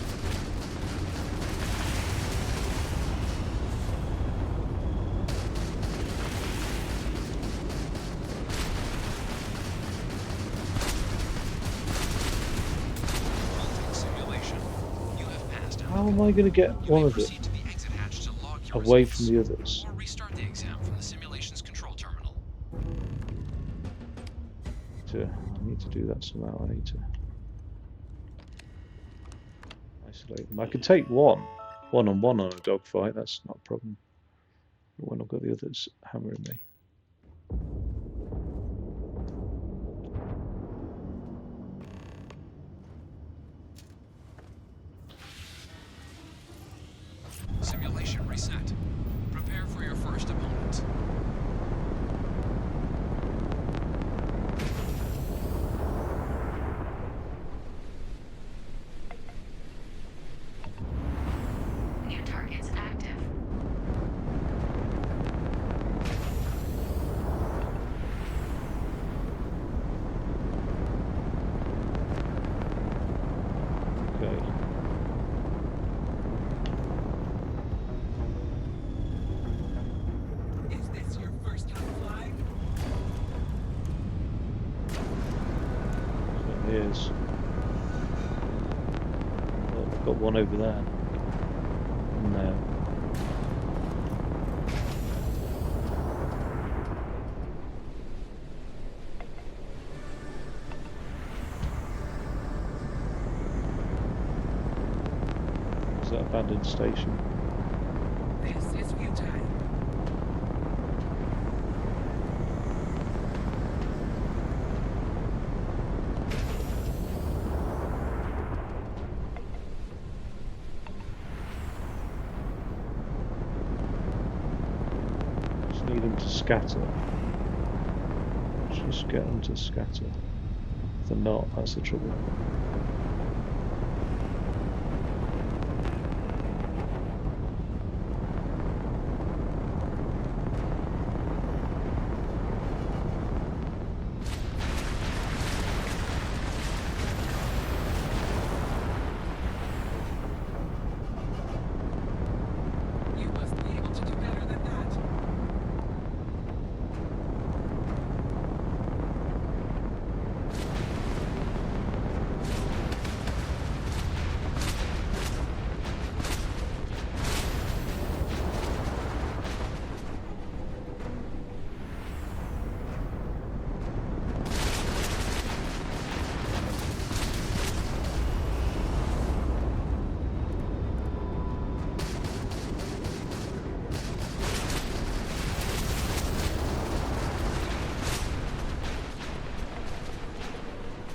[SPEAKER 4] Simulation. You have passed,
[SPEAKER 1] How am I going to get
[SPEAKER 4] You
[SPEAKER 1] one
[SPEAKER 4] may
[SPEAKER 1] of them
[SPEAKER 4] proceed to the exit hatch to log your
[SPEAKER 1] away
[SPEAKER 4] results,
[SPEAKER 1] from the others?
[SPEAKER 4] or restart the exam from the simulation's control terminal.
[SPEAKER 1] I need to do that somehow. I need to isolate them. I could take one-on-one on a dogfight. That's not a problem. But when I've got the others hammering me.
[SPEAKER 8] Simulation reset. Prepare for your first opponent.
[SPEAKER 9] New targets active.
[SPEAKER 1] Okay.
[SPEAKER 10] Is this your first time flying?
[SPEAKER 1] Certainly is. Oh, I've got one over there. No. Is that abandoned station?
[SPEAKER 10] This is futile.
[SPEAKER 1] Just need them to scatter. Just get them to scatter. If they're not, that's the trouble.
[SPEAKER 10] You must be able to do better than that.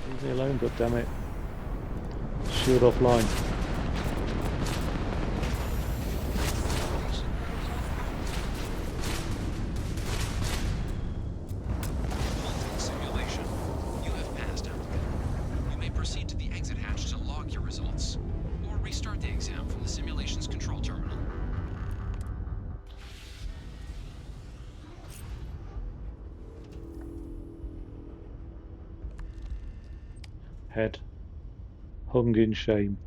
[SPEAKER 1] Leave me alone, goddammit. Shield offline.
[SPEAKER 8] Simulation. You have passed, applicant. You may proceed to the exit hatch to log your results, or restart the exam from the simulation's control terminal.
[SPEAKER 1] Head. Hung in shame.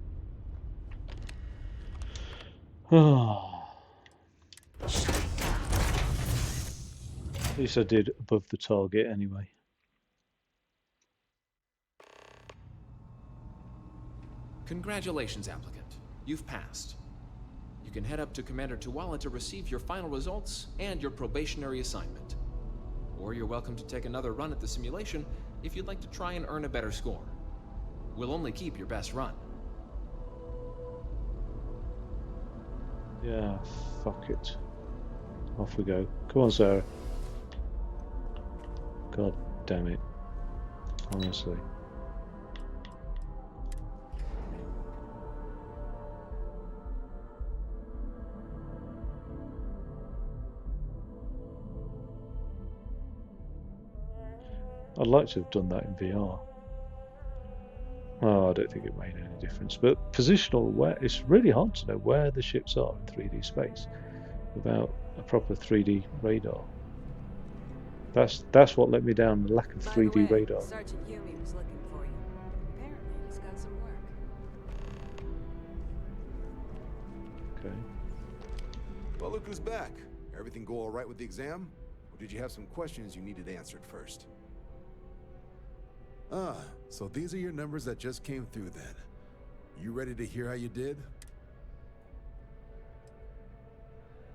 [SPEAKER 1] At least I did above the target anyway.
[SPEAKER 8] Congratulations, applicant. You've passed. You can head up to Commander Tuwala to receive your final results and your probationary assignment. Or you're welcome to take another run at the simulation if you'd like to try and earn a better score. We'll only keep your best run.
[SPEAKER 1] Yeah, fuck it. Off we go. Come on, Sarah. God damn it. Honestly. I'd like to have done that in VR. Oh, I don't think it made any difference. But positional, where it's really hard to know where the ships are in 3D space without a proper 3D radar. That's what let me down, the lack of 3D radar.
[SPEAKER 11] Sergeant Yumi was looking for you. Apparently he's got some work.
[SPEAKER 1] Okay.
[SPEAKER 2] Well, look who's back. Everything go all right with the exam? Or did you have some questions you needed answered first? Ah, so these are your numbers that just came through then. You ready to hear how you did?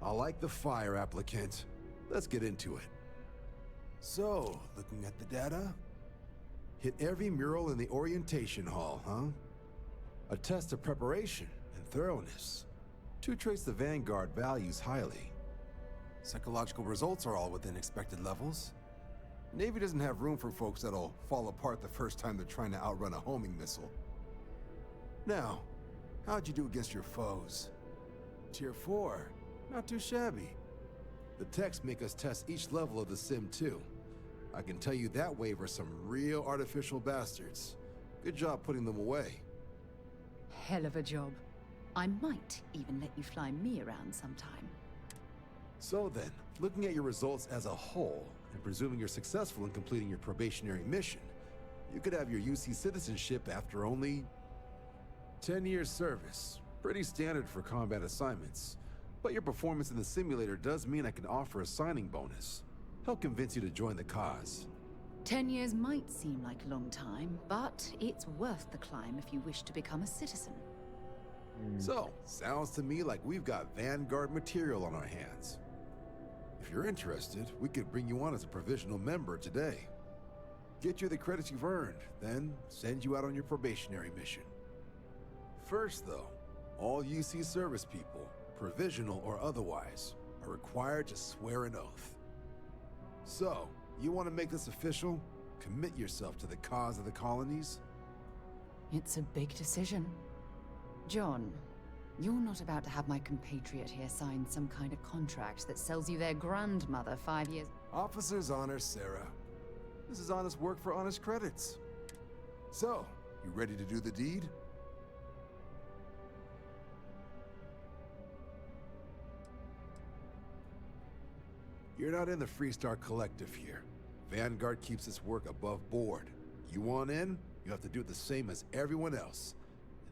[SPEAKER 2] I like the fire, applicant. Let's get into it. So, looking at the data, hit every mural in the orientation hall, huh? A test of preparation, thoroughness. Two traits the Vanguard values highly. Psychological results are all within expected levels. Navy doesn't have room for folks that'll fall apart the first time they're trying to outrun a homing missile. Now, how'd you do against your foes? Tier 4, not too shabby. The techs make us test each level of the sim too. I can tell you that wave are some real artificial bastards. Good job putting them away.
[SPEAKER 3] Hell of a job. I might even let you fly me around sometime.
[SPEAKER 2] So then, looking at your results as a whole, and presuming you're successful in completing your probationary mission, you could have your UC citizenship after only 10 years service. Pretty standard for combat assignments. But your performance in the simulator does mean I can offer a signing bonus. Help convince you to join the cause.
[SPEAKER 3] 10 years might seem like a long time, but it's worth the climb if you wish to become a citizen.
[SPEAKER 2] So, sounds to me like we've got Vanguard material on our hands. If you're interested, we could bring you on as a provisional member today. Get you the credits you've earned, then send you out on your probationary mission. First though, all UC service people, provisional or otherwise, are required to swear an oath. So, you want to make this official? Commit yourself to the cause of the colonies?
[SPEAKER 3] It's a big decision. John, you're not about to have my compatriot here sign some kind of contract that sells you their grandmother 5 years...
[SPEAKER 2] Officer's honor, Sarah. This is honest work for honest credits. So, you ready to do the deed? You're not in the Freestar Collective here. Vanguard keeps its work above board. You want in, you have to do the same as everyone else.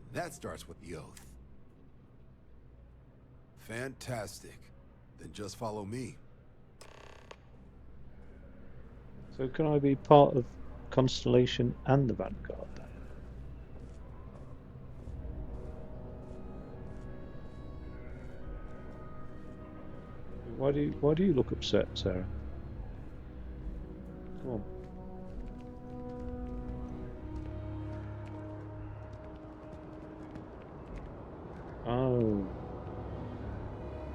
[SPEAKER 2] And that starts with the oath. Fantastic. Then just follow me.
[SPEAKER 1] So can I be part of Constellation and the Vanguard then? Why do you look upset, Sarah? Come on. Oh.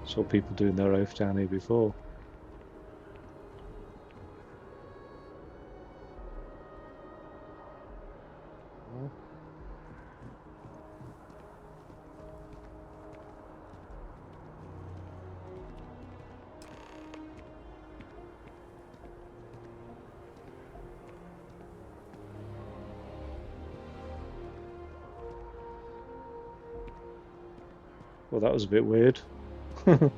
[SPEAKER 1] Saw people doing their oath down here before. Well, that was a bit weird. Come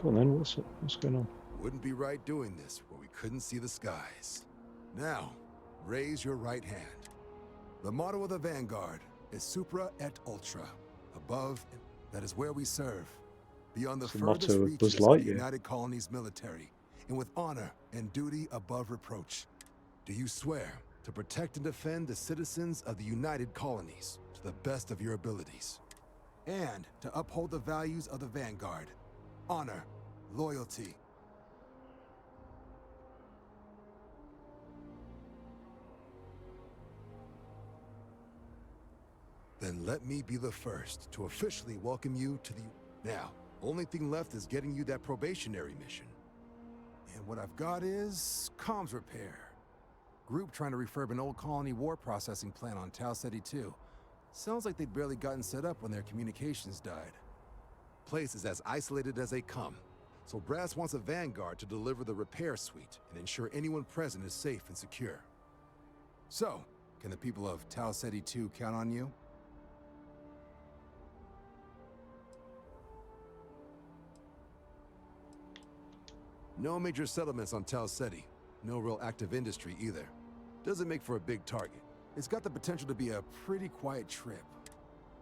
[SPEAKER 1] on then, what's going on?
[SPEAKER 2] Wouldn't be right doing this where we couldn't see the skies. Now, raise your right hand. The motto of the Vanguard is Supra et Ultra. Above, that is where we serve. Beyond the furthest reaches of the United Colonies military, and with honor and duty above reproach. Do you swear to protect and defend the citizens of the United Colonies to the best of your abilities, and to uphold the values of the Vanguard? Honor, loyalty. Then let me be the first to officially welcome you to the... Now, only thing left is getting you that probationary mission. And what I've got is comms repair. Group trying to refurb an old colony war processing plant on Tau Ceti 2. Sounds like they'd barely gotten set up when their communications died. Place is as isolated as they come. So Brass wants a Vanguard to deliver the repair suite and ensure anyone present is safe and secure. So, can the people of Tau Ceti 2 count on you? No major settlements on Tau Ceti. No real active industry either. Doesn't make for a big target. It's got the potential to be a pretty quiet trip.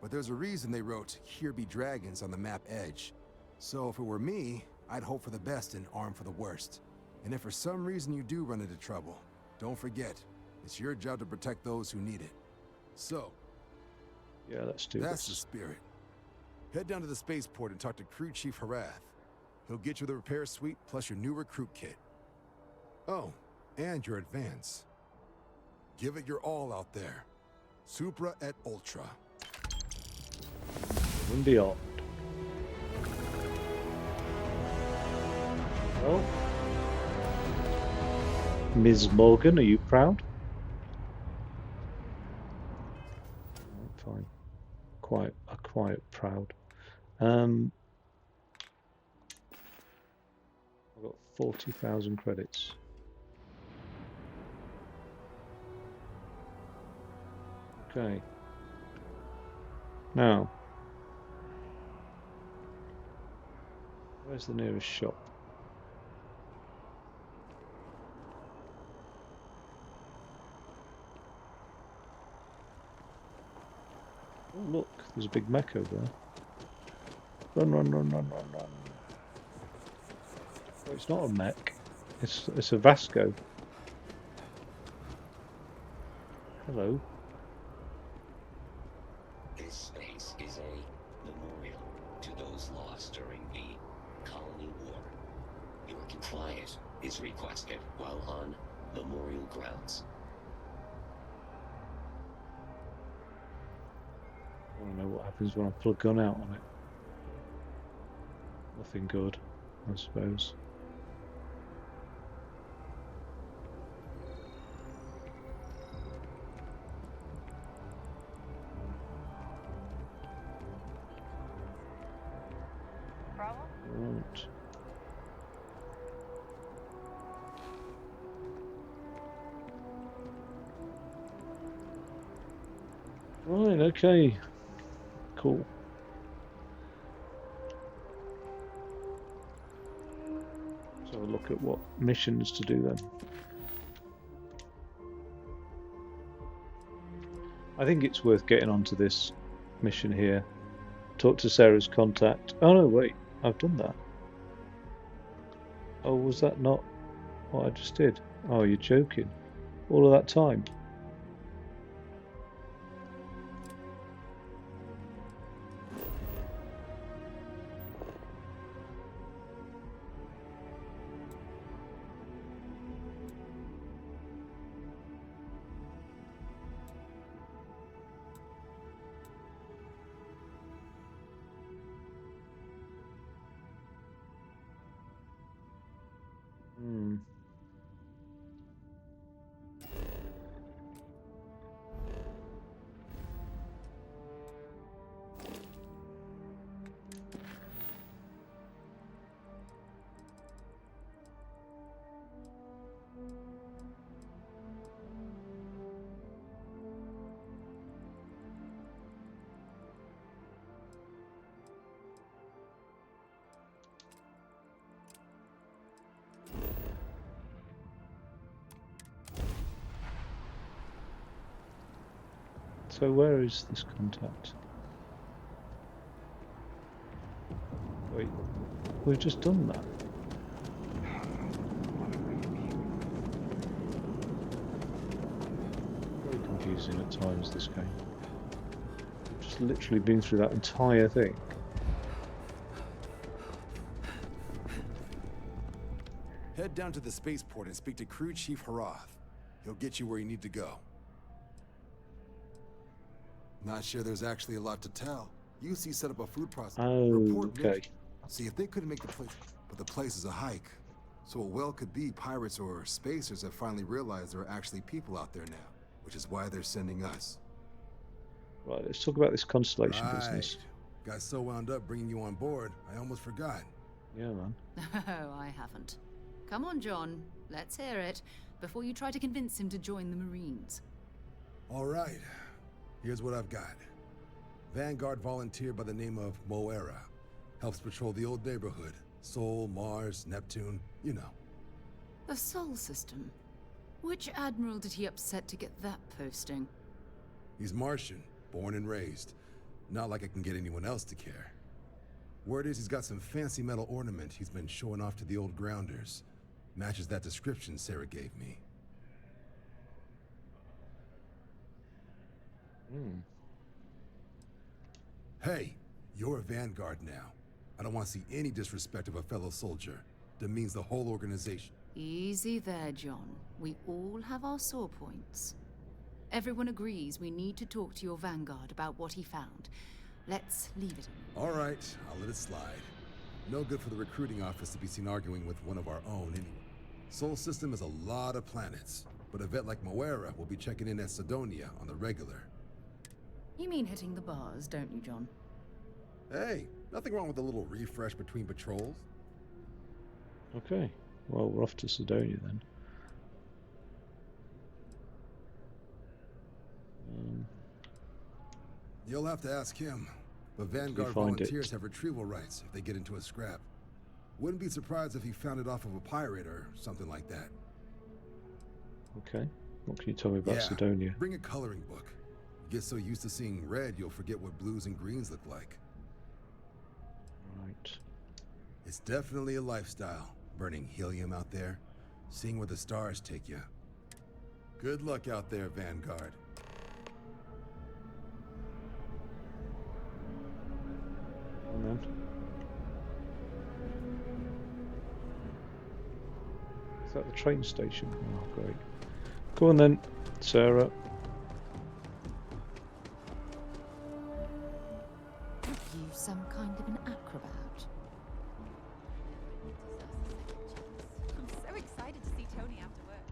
[SPEAKER 2] But there's a reason they wrote, "Here be dragons" on the map edge. So if it were me, I'd hope for the best and arm for the worst. And if for some reason you do run into trouble, don't forget, it's your job to protect those who need it. So,
[SPEAKER 1] yeah, let's do
[SPEAKER 2] that's
[SPEAKER 1] this.
[SPEAKER 2] the spirit. Head down to the spaceport and talk to Crew Chief Harath. He'll get you the repair suite plus your new recruit kit. Oh, and your advance. Give it your all out there. Supra et Ultra.
[SPEAKER 1] and beyond. Well, Ms. Morgan, are you proud? Fine. Quite proud. I've got 40,000 credits. Okay. Now, where's the nearest shop? Oh, look, there's a big mech over there. Run, run, run, run, run, run. Oh, it's not a mech. It's a Vasco. Hello.
[SPEAKER 12] This space is a memorial to those lost during the Colony War. Your compliance is requested while on memorial grounds.
[SPEAKER 1] I want to know what happens when I pull a gun out on it. Nothing good, I suppose.
[SPEAKER 11] Problem?
[SPEAKER 1] Right. Right, okay. Cool. So I'll look at what missions to do then. I think it's worth getting onto this mission here. Talk to Sarah's contact. Oh no, wait, I've done that. Oh, was that not what I just did? Oh, you're joking. All of that time. Hmm. So where is this contact? Wait, we've just done that. Very confusing at times, this game. We've just literally been through that entire thing.
[SPEAKER 2] Head down to the spaceport and speak to Crew Chief Harath. He'll get you where you need to go. Not sure there's actually a lot to tell. UC set up a food processing.
[SPEAKER 1] Oh, okay.
[SPEAKER 2] See, if they couldn't make the place, but the place is a hike. So it well could be pirates or spacers have finally realized there are actually people out there now, which is why they're sending us.
[SPEAKER 1] Right, let's talk about this constellation business.
[SPEAKER 2] Got so wound up bringing you on board, I almost forgot.
[SPEAKER 1] Yeah, man.
[SPEAKER 3] Oh, I haven't. Come on, John. Let's hear it, before you try to convince him to join the Marines.
[SPEAKER 2] All right. Here's what I've got. Vanguard volunteer by the name of Moera. Helps patrol the old neighborhood. Sol, Mars, Neptune, you know.
[SPEAKER 3] The Sol system? Which admiral did he upset to get that posting?
[SPEAKER 2] He's Martian, born and raised. Not like I can get anyone else to care. Word is he's got some fancy metal ornament he's been showing off to the old grounders. Matches that description Sarah gave me. Hey, you're a Vanguard now. I don't want to see any disrespect of a fellow soldier. Demeans the whole organization.
[SPEAKER 3] Easy there, John. We all have our sore points. Everyone agrees we need to talk to your Vanguard about what he found. Let's leave it.
[SPEAKER 2] All right, I'll let it slide. No good for the recruiting office to be seen arguing with one of our own anyway. Sol System has a lot of planets, but a vet like Moera will be checking in at Sidonia on the regular.
[SPEAKER 3] You mean hitting the bars, don't you, John?
[SPEAKER 2] Hey, nothing wrong with a little refresh between patrols.
[SPEAKER 1] Okay, well, we're off to Sidonia then.
[SPEAKER 2] You'll have to ask him, but Vanguard volunteers have retrieval rights if they get into a scrap. Wouldn't be surprised if he found it off of a pirate or something like that.
[SPEAKER 1] Okay, what can you tell me about Sidonia?
[SPEAKER 2] Bring a coloring book. You get so used to seeing red, you'll forget what blues and greens look like.
[SPEAKER 1] Right.
[SPEAKER 2] It's definitely a lifestyle, burning helium out there, seeing where the stars take you. Good luck out there, Vanguard.
[SPEAKER 1] And then. Is that the train station? Oh, great. Go on then, Sarah.
[SPEAKER 3] You some kind of an acrobat?
[SPEAKER 11] I'm so excited to see Tony after work.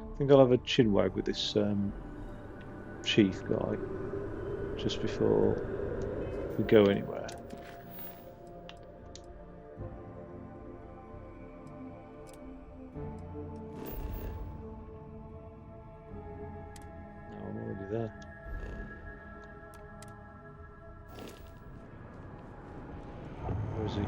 [SPEAKER 1] I think I'll have a chinwag with this chief guy just before we go anywhere. No, I'm already there. Where is he?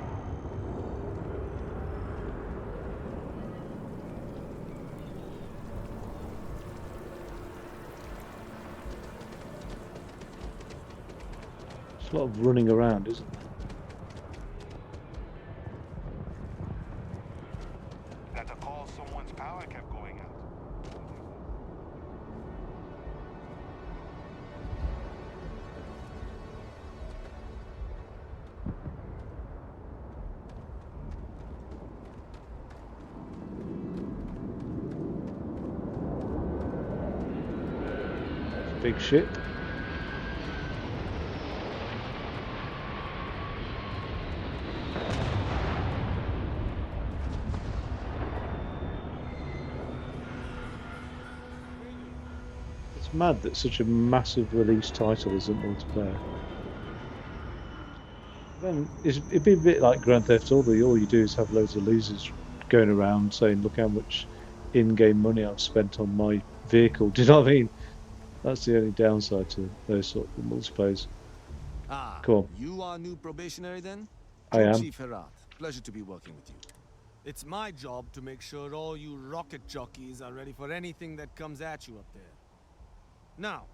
[SPEAKER 1] There's a lot of running around, isn't there?
[SPEAKER 13] That's a call. Someone's power kept going out.
[SPEAKER 1] Big ship. It's mad that such a massive release title isn't multiplayer. Then it'd be a bit like Grand Theft Auto. All you do is have loads of losers going around saying, "Look how much in-game money I've spent on my vehicle." Do you know what I mean? That's the only downside to those sort of multiplayers.
[SPEAKER 14] Ah,
[SPEAKER 1] Cool.
[SPEAKER 14] You are new probationary then?
[SPEAKER 1] I am.
[SPEAKER 14] Chief Herat. Pleasure to be working with you. It's my job to make sure all you rocket jockeys are ready for anything that comes at you up there. Now,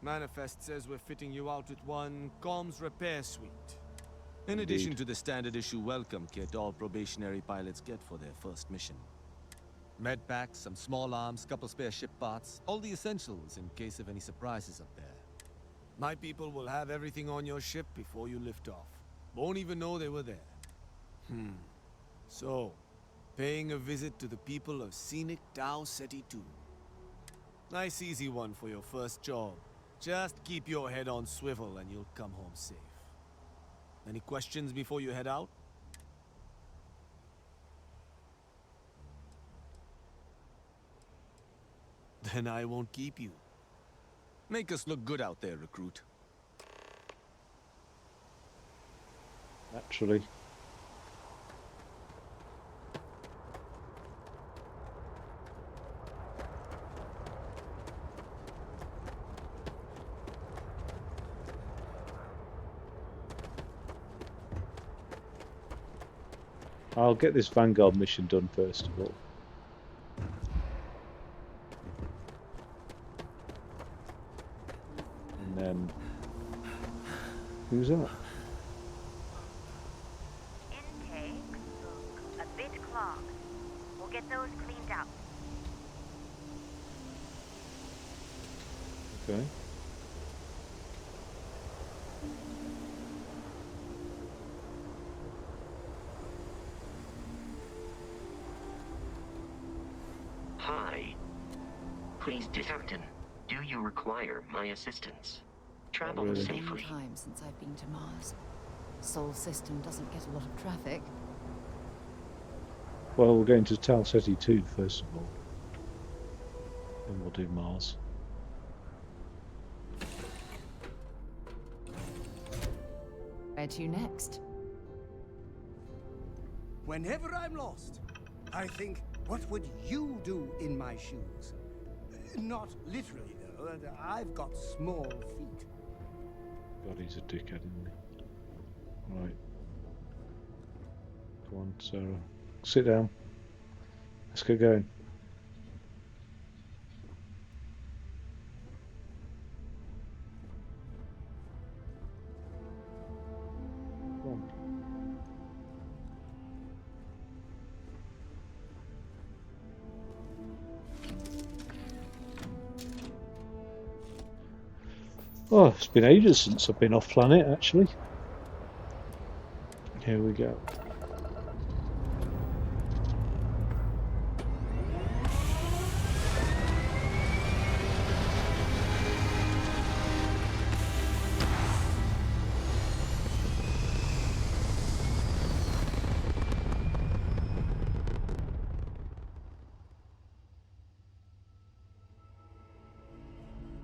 [SPEAKER 14] Manifest says we're fitting you out with one comms repair suite. In addition to the standard issue welcome kit all probationary pilots get for their first mission. Med packs, some small arms, couple spare ship parts, all the essentials in case of any surprises up there. My people will have everything on your ship before you lift off. Won't even know they were there. So, paying a visit to the people of scenic Tau Ceti 2. Nice easy one for your first job. Just keep your head on swivel and you'll come home safe. Any questions before you head out? Then I won't keep you. Make us look good out there, recruit.
[SPEAKER 1] Naturally. I'll get this Vanguard mission done first of all. And then... Who's that?
[SPEAKER 15] Intake look a bit clogged. We'll get those cleaned up.
[SPEAKER 1] Okay.
[SPEAKER 12] Hi. Please, Captain, do you require my assistance? Travel
[SPEAKER 1] really.
[SPEAKER 3] It's a long
[SPEAKER 12] safely.
[SPEAKER 3] time since I've been to Mars. Sol system doesn't get a lot of traffic.
[SPEAKER 1] Well, we're going to Tau Ceti 2 first of all. And we'll do Mars.
[SPEAKER 3] Where to next?
[SPEAKER 16] Whenever I'm lost, I think, what would you do in my shoes? Not literally, though. I've got small feet.
[SPEAKER 1] God, he's a dickhead, isn't he? Right. Go on, Sarah. Sit down. Let's get going. Go on. Oh, it's been ages since I've been off planet, actually. Here we go.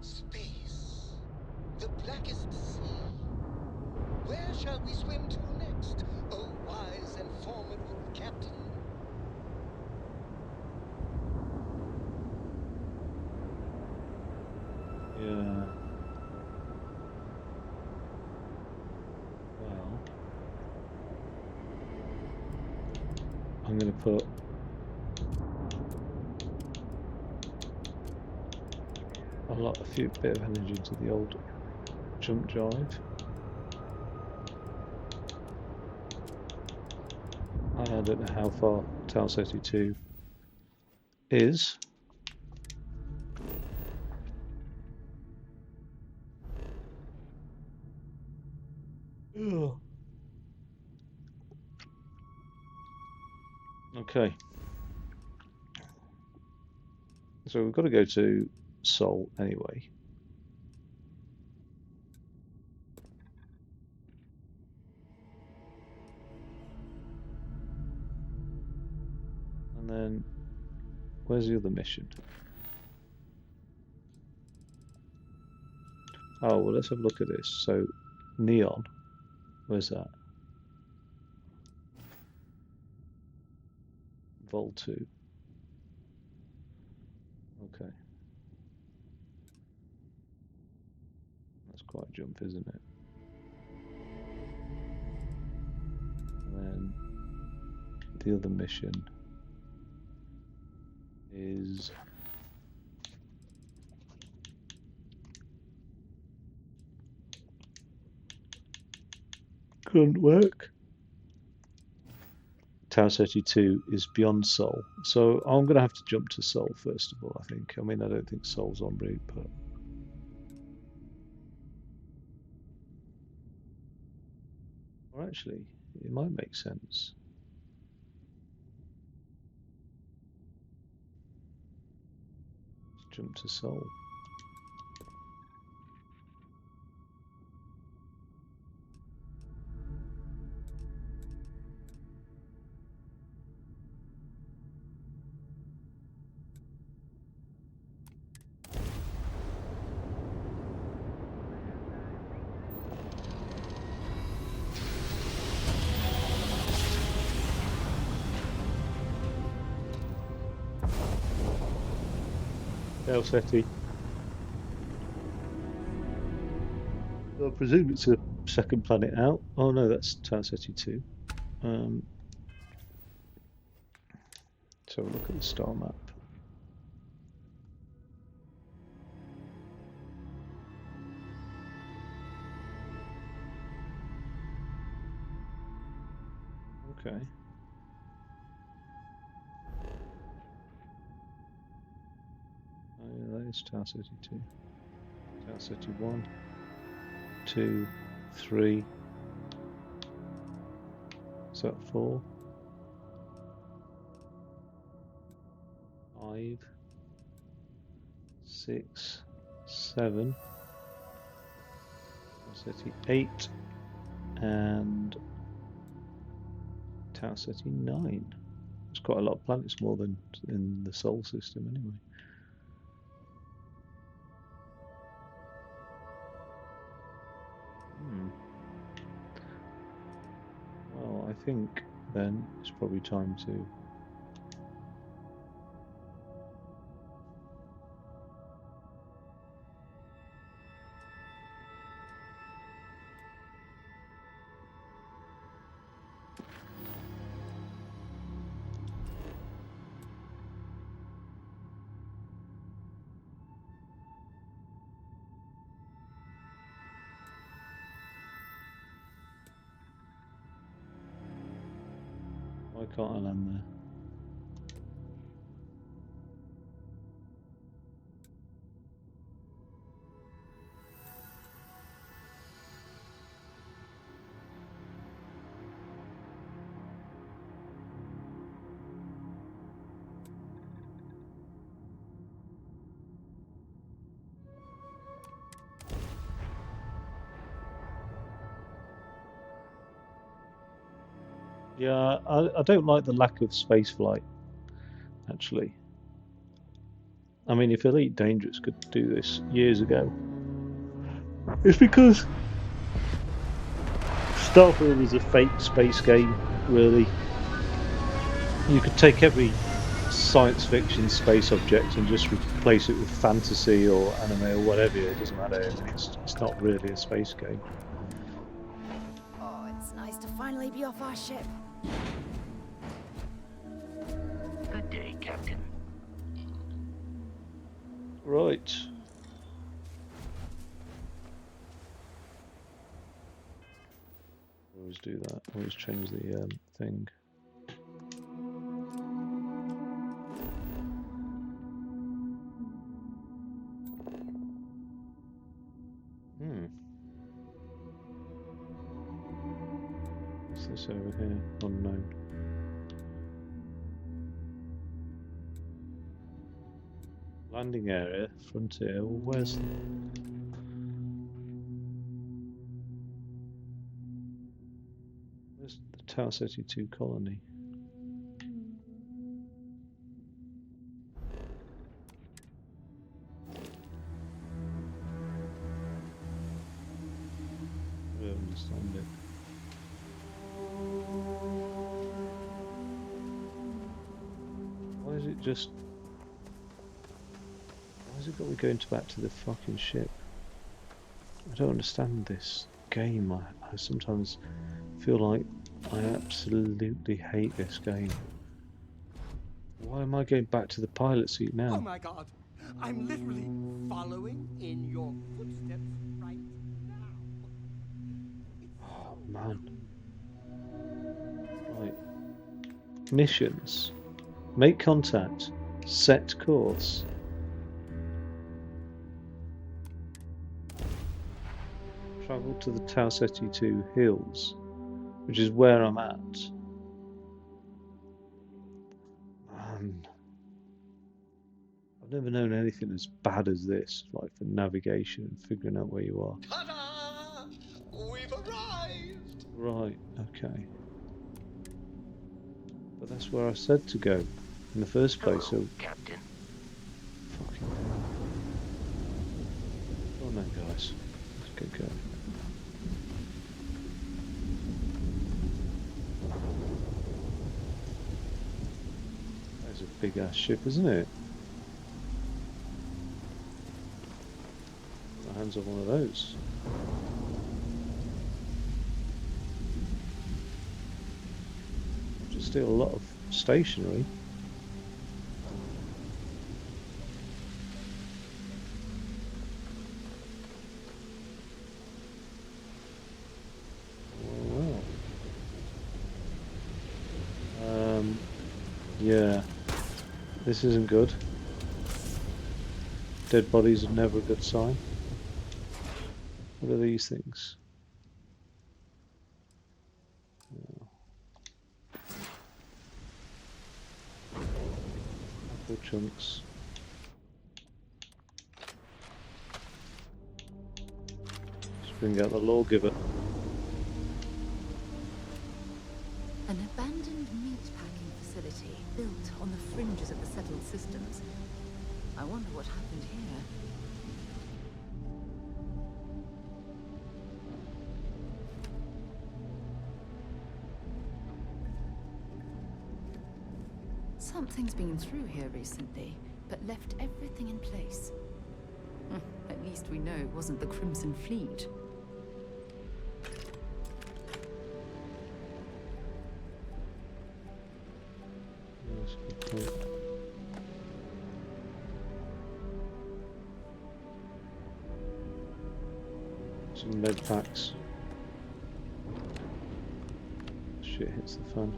[SPEAKER 17] Space. The blackest sea. Where shall we swim to next, oh wise and formidable captain?
[SPEAKER 1] Yeah. Well, I'm going to put a few bit of energy into the old jump drive. I don't know how far Tau Ceti 2 is. Ugh. Okay. So we've got to go to Sol anyway. And then, where's the other mission? Oh, well, let's have a look at this. So, Neon, where's that? Vol 2. Okay. That's quite a jump, isn't it? And then the other mission is couldn't work. Tau Ceti 2 is beyond Sol. So I'm going to have to jump to Sol first of all, I think. I mean, I don't think Sol's en route, but... Or actually, it might make sense. Let's jump to Sol. Tau Ceti. I presume it's a second planet out. Oh no, that's Tau Ceti 2. Let's have a look at the star map. Okay. Oh yeah, that is Tau Ceti 2. Tower City 1, 2, 3. Is that 4? 5, 6, 7. Tower City 8 and Tower City 9. There's quite a lot of planets more than in the Sol system anyway. Well, I think then it's probably time to why can't I land there? Yeah, I don't like the lack of space flight, actually. I mean, if Elite Dangerous could do this years ago, it's because Starfield is a fake space game, really. You could take every science fiction space object and just replace it with fantasy or anime or whatever, it doesn't matter. I mean, it's not really a space game.
[SPEAKER 18] Oh, it's nice to finally be off our ship.
[SPEAKER 12] Good day, Captain.
[SPEAKER 1] Right. Always do that. Always change the thing. What's this over here? Unknown. Landing area, frontier. Well, where's the Tower City 2 colony? I don't understand it. Why is it just? Why has it got me going back to the fucking ship? I don't understand this game. I sometimes feel like I absolutely hate this game. Why am I going back to the pilot seat now?
[SPEAKER 16] Oh my god! I'm literally following in your footsteps right now.
[SPEAKER 1] Oh man. Right. Missions. Make contact. Set course. Travel to the Tower City 2 hills, which is where I'm at. Man. I've never known anything as bad as this, like for navigation and figuring out where you are.
[SPEAKER 17] Ta-da! We've arrived!
[SPEAKER 1] Right, okay. But that's where I said to go in the first place, so...
[SPEAKER 12] Captain.
[SPEAKER 1] Fucking hell. Go on then, guys. Let's get going. That's a big ass ship, isn't it? Put my hands on one of those. Just still a lot of stationery. Wow. Yeah, this isn't good. Dead bodies are never a good sign. What are these things? Apple chunks. Let's bring out the lawgiver.
[SPEAKER 3] An abandoned meat packing facility built on the fringes of the settled systems. I wonder what happened here. Something's been through here recently, but left everything in place. At least we know it wasn't the Crimson Fleet.
[SPEAKER 1] That's a good point. Some med packs. Shit hits the fan.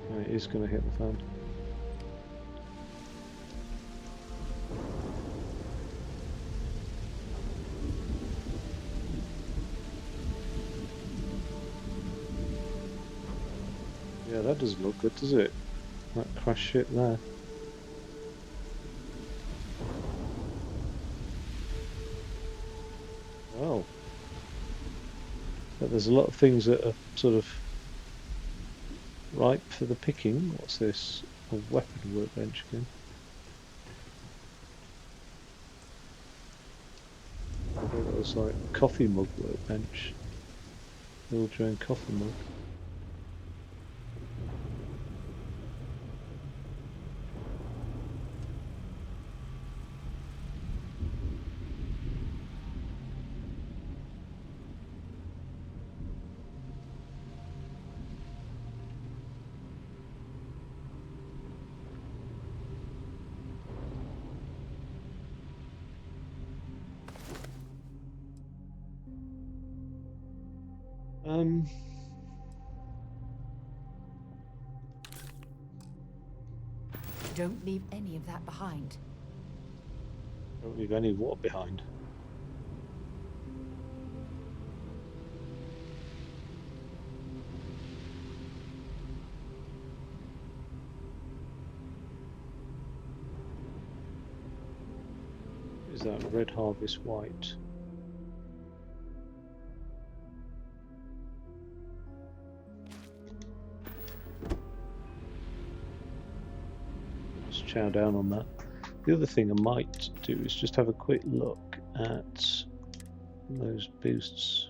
[SPEAKER 1] Oh, it is going to hit the fan. Yeah, that doesn't look good, does it? That crash shit there. Well, but there's a lot of things that are sort of ripe for the picking. What's this? A weapon workbench again. I thought it was like a coffee mug workbench. Little drain coffee mug.
[SPEAKER 3] Don't leave any of that behind.
[SPEAKER 1] Don't leave any what behind. Is that Red Harvest White? Just chow down on that. The other thing I might do is just have a quick look at those boosts.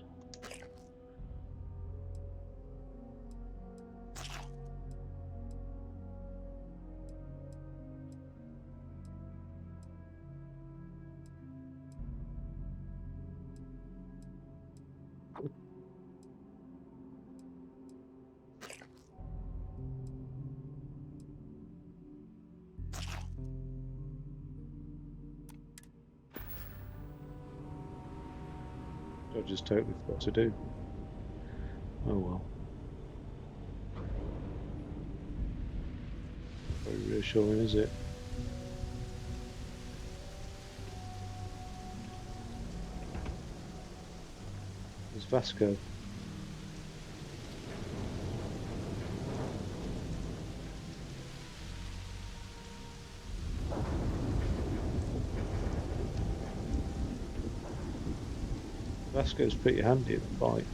[SPEAKER 1] I just totally forgot to do. Oh well. Very reassuring, is it? There's Vasco. Vasco's pretty handy at the fight.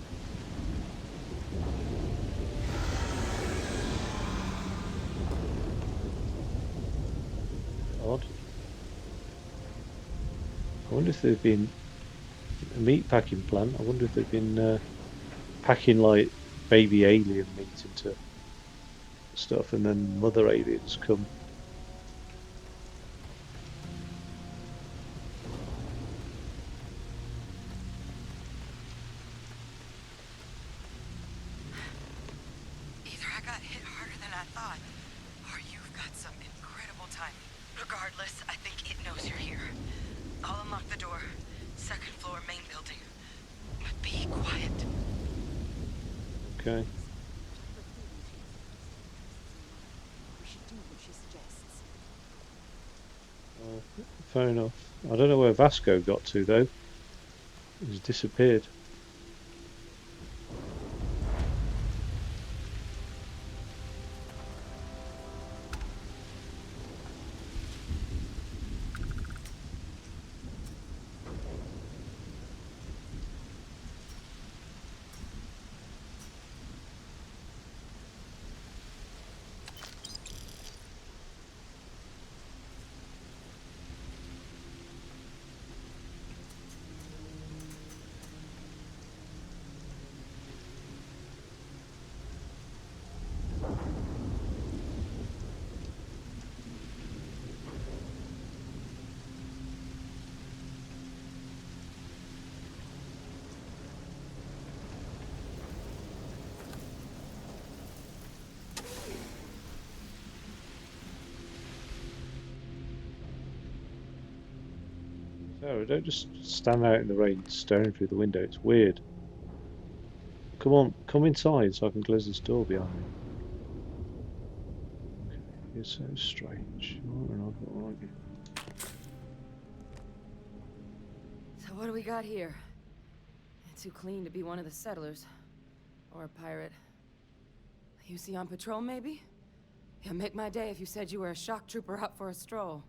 [SPEAKER 1] Odd. I wonder if they've been a meat packing plant. I wonder if they've been packing like baby alien meat into stuff, and then mother aliens come.
[SPEAKER 5] Either I got hit harder than I thought, or you've got some incredible timing. Regardless, I think it knows you're here. I'll unlock the door. Second floor, main building. But be quiet.
[SPEAKER 1] Okay.
[SPEAKER 3] We should do what she suggests.
[SPEAKER 1] Fair enough. I don't know where Vasco got to though. He's disappeared. Sarah, don't just stand out in the rain staring through the window. It's weird. Come on, come inside so I can close this door behind me. You're so strange. You are, aren't you?
[SPEAKER 19] So what do we got here? Too clean to be one of the settlers. Or a pirate. You see on patrol, maybe? It'd make my day if you said you were a shock trooper out for a stroll.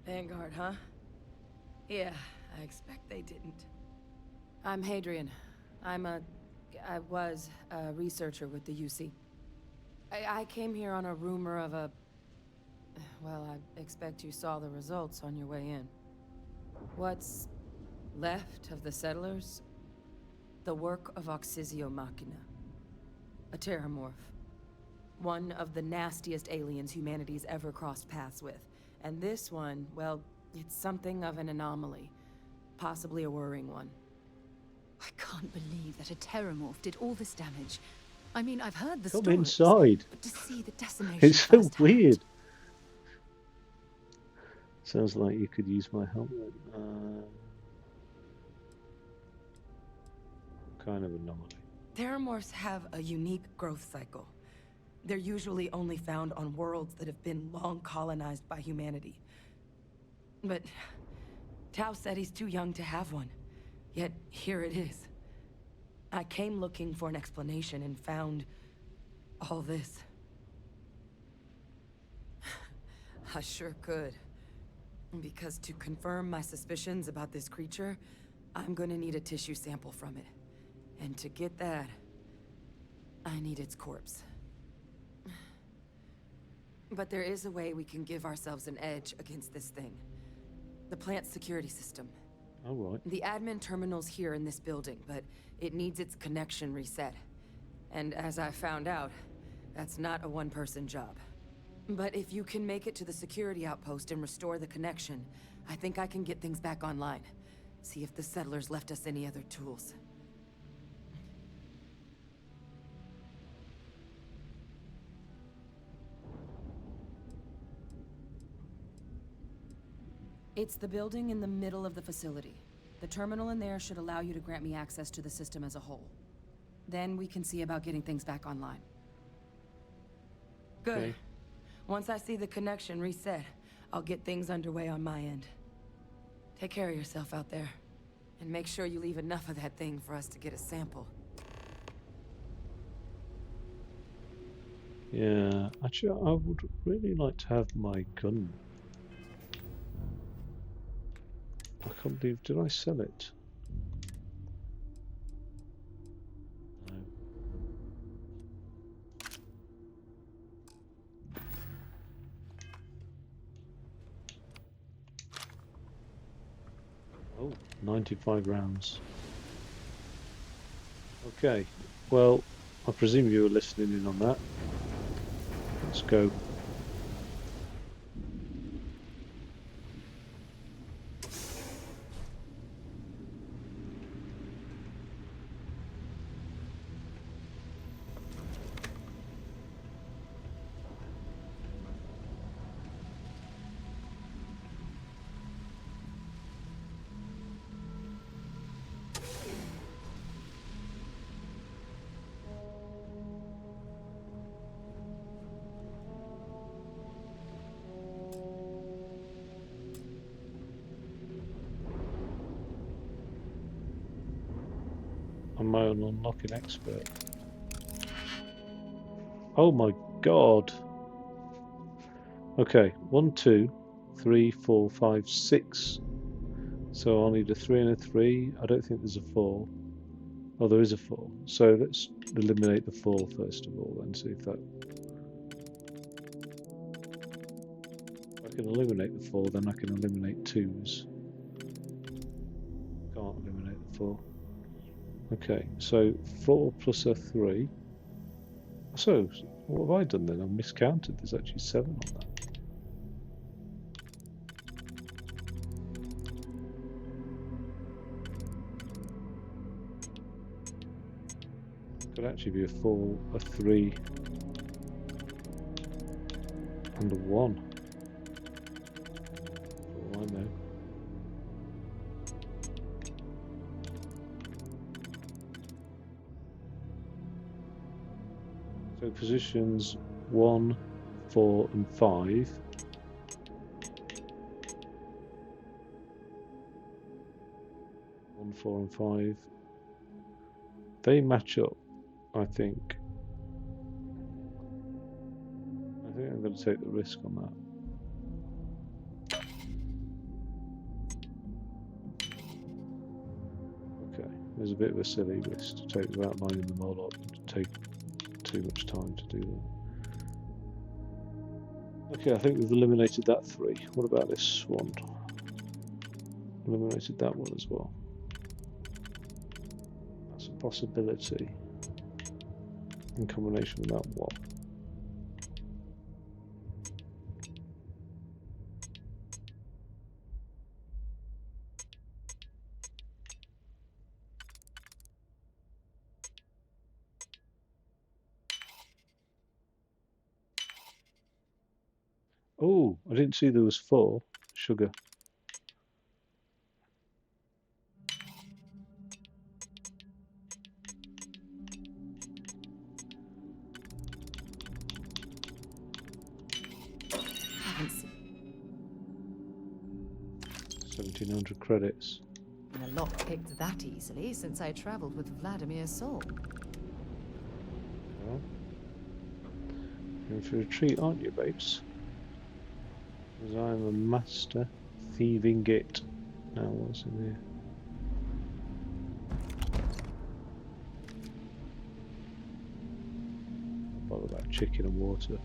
[SPEAKER 19] Vanguard, huh? Yeah, I expect they didn't. I'm Hadrian. I was a researcher with the UC. I came here on a rumor of a... Well, I expect you saw the results on your way in. What's left of the settlers? The work of Oxysio Machina. A terramorph. One of the nastiest aliens humanity's ever crossed paths with. And this one, well, it's something of an anomaly. Possibly a worrying one.
[SPEAKER 3] I can't believe that a terramorph did all this damage. I mean, I've heard the
[SPEAKER 1] Come
[SPEAKER 3] stories,
[SPEAKER 1] inside.
[SPEAKER 3] but to see the decimation
[SPEAKER 1] It's so
[SPEAKER 3] firsthand.
[SPEAKER 1] weird. Sounds like you could use my helmet. Kind of anomaly.
[SPEAKER 19] Terramorphs have a unique growth cycle. They're usually only found on worlds that have been long colonized by humanity. But Tao said he's too young to have one. Yet here it is. I came looking for an explanation and found all this. I sure could. Because to confirm my suspicions about this creature, I'm gonna need a tissue sample from it. And to get that, I need its corpse. But there is a way we can give ourselves an edge against this thing. The plant's security system.
[SPEAKER 1] All right.
[SPEAKER 19] The admin terminal's here in this building, but it needs its connection reset. And as I found out, that's not a one-person job. But if you can make it to the security outpost and restore the connection, I think I can get things back online. See if the settlers left us any other tools. It's the building in the middle of the facility. The terminal in there should allow you to grant me access to the system as a whole. Then we can see about getting things back online. Good.
[SPEAKER 1] Okay.
[SPEAKER 19] Once I see the connection reset, I'll get things underway on my end. Take care of yourself out there. And make sure you leave enough of that thing for us to get a sample.
[SPEAKER 1] Yeah, actually, I would really like to have my gun. I can't believe, did I sell it? No. Oh, 95 rounds. Okay, well, I presume you were listening in on that. Let's go. am I an unlocking expert? Oh my god. Okay, 1, 2, 3, 4, 5, 6. So I'll need a 3 and a 3. I don't think there's a 4. Oh, there is a 4. So let's eliminate the 4 first of all, and see if that... If I can eliminate the 4, then I can eliminate 2s. Can't eliminate the 4. Okay, so 4 plus a 3. So, what have I done then? I've miscounted. There's actually 7 on that. Could actually be a 4, a 3, and a 1. For all I know. So positions 1, 4, and 5. One, 4, and 5. They match up, I think. I think I'm going to take the risk on that. Okay, there's a bit of a silly risk to take without lining them all up and to take too much time to do that. Okay, I think we've eliminated that 3. What about this one? Eliminated that one as well. That's a possibility in combination with that one. Oh, I didn't see there was 4 sugar.
[SPEAKER 3] Haven't seen
[SPEAKER 1] 1,700 credits.
[SPEAKER 3] a lock picked that easily since I travelled with Vladimir's soul.
[SPEAKER 1] Well, you're in for a treat, aren't you, babes? Because I'm a master thieving it. Now, what's in here? Not bother about chicken and water.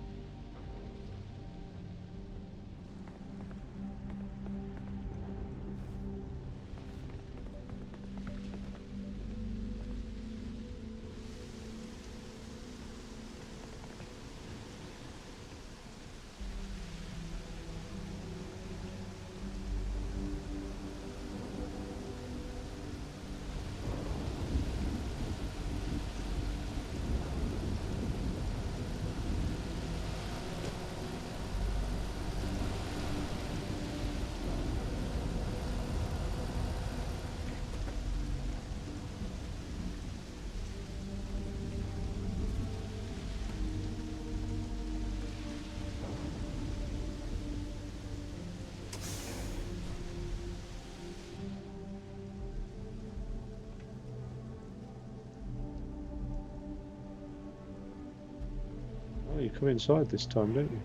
[SPEAKER 1] Oh, you come inside this time, don't you?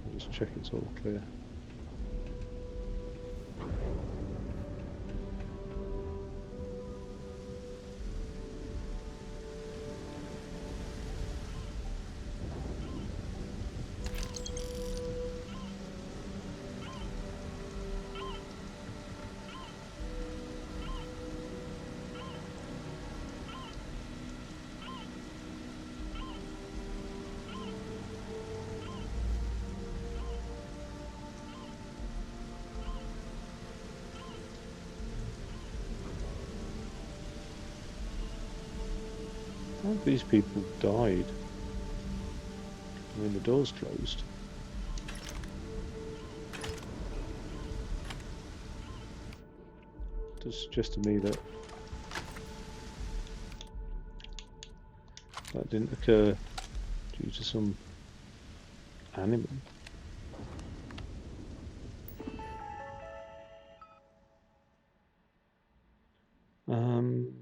[SPEAKER 1] I'll just check it's all clear. How have these people died? I mean, the door's closed. It does suggest to me that that didn't occur due to some animal. Um,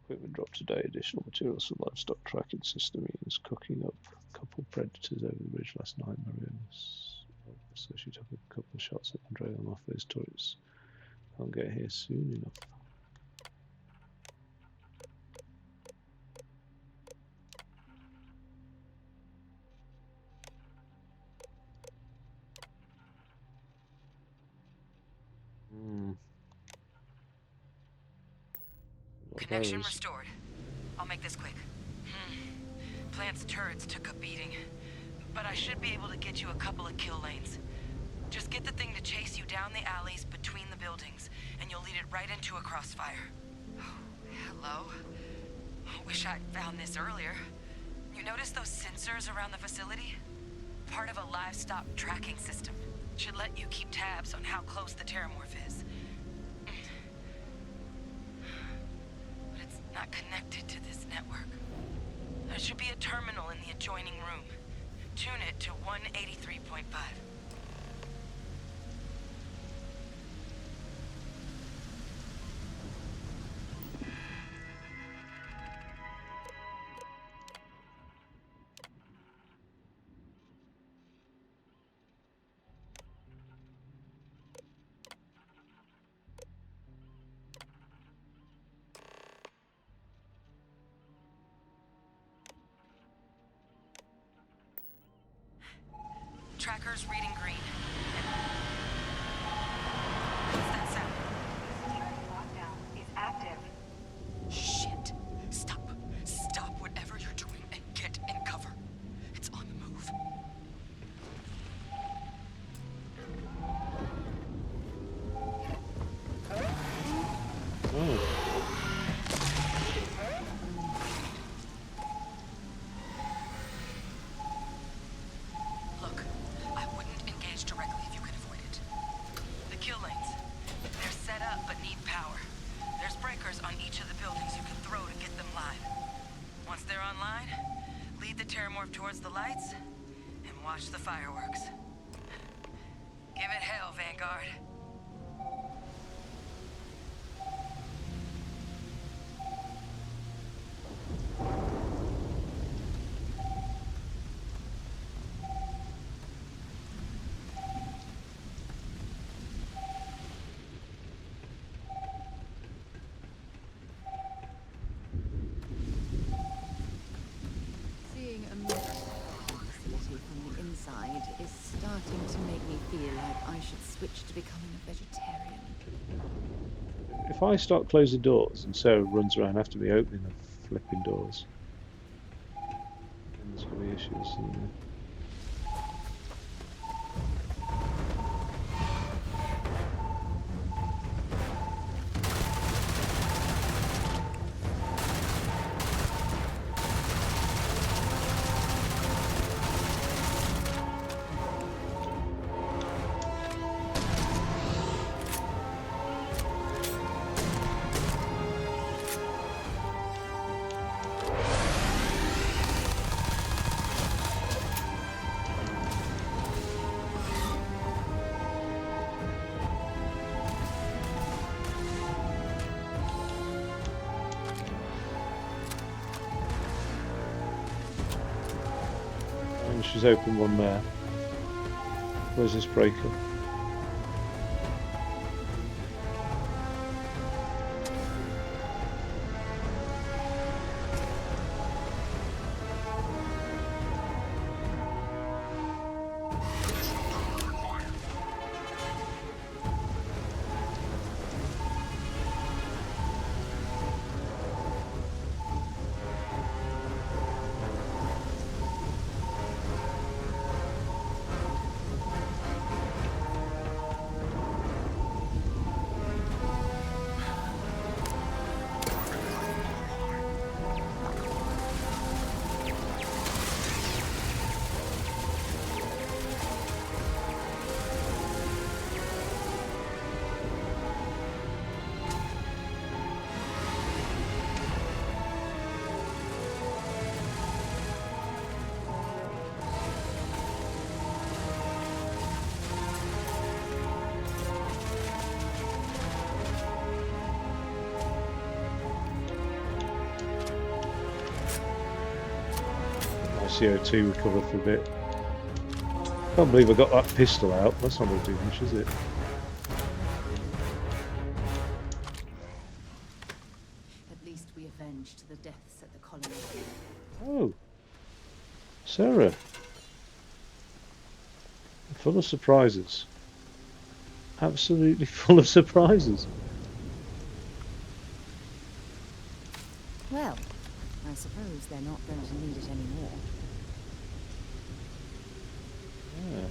[SPEAKER 1] Equipment drop today. Additional materials for livestock tracking system means cooking up a couple predators over the bridge last night. Maria's so she took a couple of shots at and drove them off those turrets. Can't get here soon enough.
[SPEAKER 20] Connection restored. I'll make this quick. Plant's turrets took a beating, but I should be able to get you a couple of kill lanes. Just get the thing to chase you down the alleys between the buildings, and you'll lead it right into a crossfire. Oh, hello? Wish I'd found this earlier. You notice those sensors around the facility? Part of a livestock tracking system. Should let you keep tabs on how close the terramorph is. But it's not connected to this network. There should be a terminal in the adjoining room. Tune it to 183.5. Tracker's reading green. What's that sound?
[SPEAKER 15] Security lockdown is active.
[SPEAKER 20] Shit. Stop. Stop whatever you're doing and get in cover. It's on the move. Look, I wouldn't engage directly if you could avoid it. The kill lanes, they're set up but need power. There's breakers on each of the buildings you can throw to get them live. Once they're online, lead the terramorph towards the lights and watch the fireworks. Give it hell, Vanguard.
[SPEAKER 3] Seeing a modern facility from the inside is starting to make me feel like I should switch to becoming a vegetarian.
[SPEAKER 1] If I start closing doors and Sarah runs around after me opening the flipping doors, then there's going to be issues, isn't there? And she's opened one there. Where's this breaker? CO2 recover for a bit. Can't believe I got that pistol out. That's not going to do much, is it?
[SPEAKER 3] At least we avenged the deaths at the colony.
[SPEAKER 1] Oh, Sarah. Full of surprises. Absolutely full of surprises.
[SPEAKER 3] Well, I suppose they're not going to need it anymore.
[SPEAKER 1] Yeah.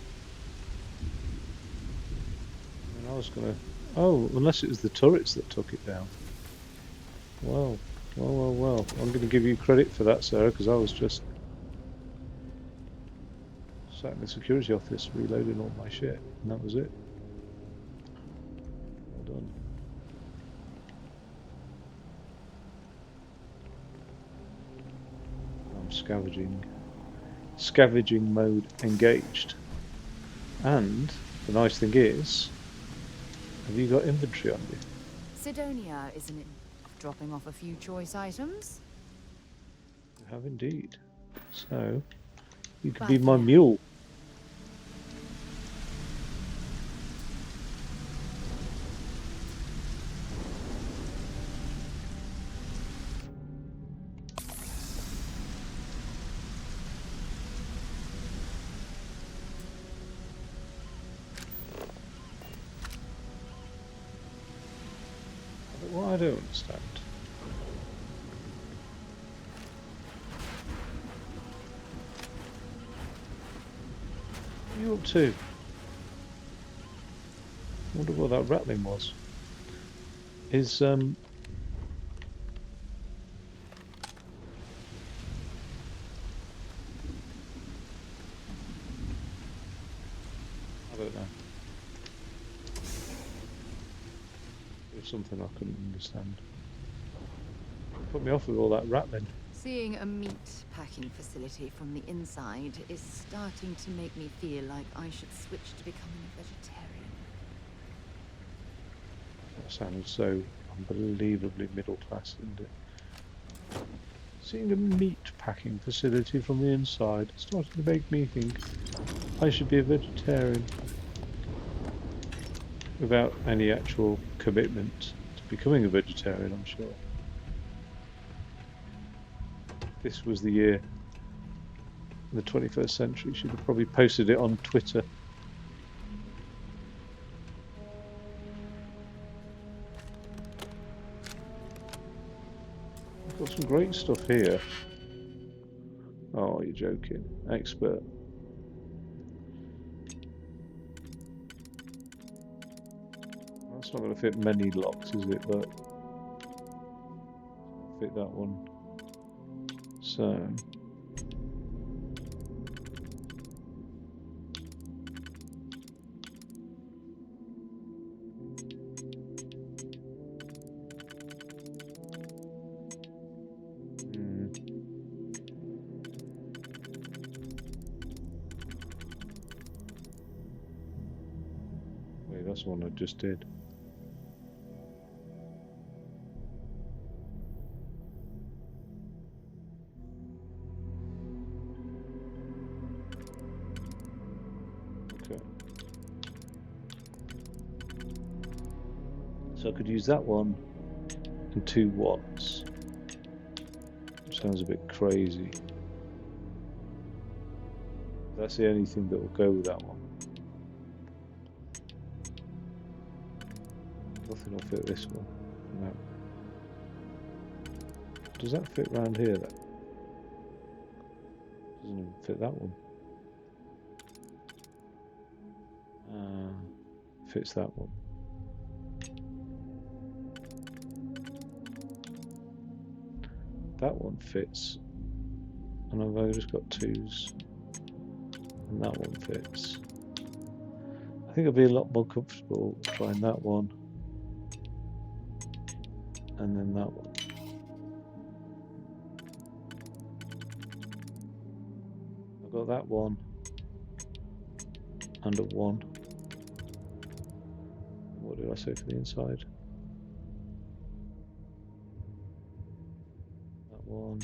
[SPEAKER 1] And I was gonna... Oh, unless it was the turrets that took it down. Well. I'm going to give you credit for that, Sarah, because I was just sat in the security office reloading all my shit, and that was it. Well done. I'm scavenging. Scavenging mode engaged. And the nice thing is, have you got inventory on you?
[SPEAKER 3] Sidonia, isn't it? Dropping off a few choice items?
[SPEAKER 1] You have indeed. So, you could be my mule. What I don't understand. What are you up to? I wonder what that rattling was. Is I don't know. There's something I couldn't understand. Put me off with all that rattling.
[SPEAKER 3] Seeing a meat packing facility from the inside is starting to make me feel like I should switch to becoming a vegetarian.
[SPEAKER 1] That sounds so unbelievably middle class, isn't it? Seeing a meat packing facility from the inside is starting to make me think I should be a vegetarian. Without any actual commitment to becoming a vegetarian, I'm sure. This was the year, in the 21st century, should have probably posted it on Twitter. I've got some great stuff here. Oh, you're joking. Expert. That's not going to fit many locks, is it? But fit that one. So. Wait, that's the one I just did. Okay. So I could use that one and 2 watts. Which sounds a bit crazy. That's the only thing that will go with that one. Nothing will fit this one. No. Does that fit round here then? Doesn't even fit that one. Fits that one. That one fits. And I've only just got 2s. And that one fits. I think I'll be a lot more comfortable trying that one. And then that one. I've got that one. And a 1. What did I say for the inside? That one.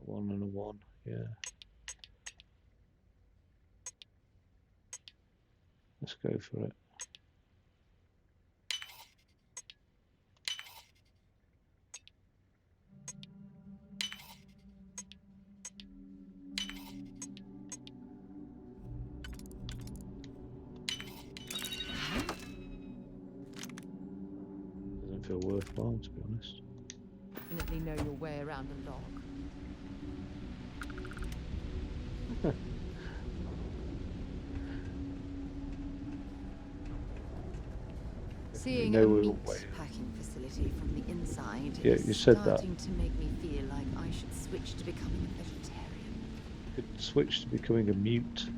[SPEAKER 1] 1 and a 1, yeah. Let's go for it. Doesn't feel worthwhile, to be honest.
[SPEAKER 3] Definitely know your way around a log. Seeing a meat packing facility from the inside is starting to make me feel like I should switch to becoming a vegetarian.
[SPEAKER 1] Could switch to becoming a mute.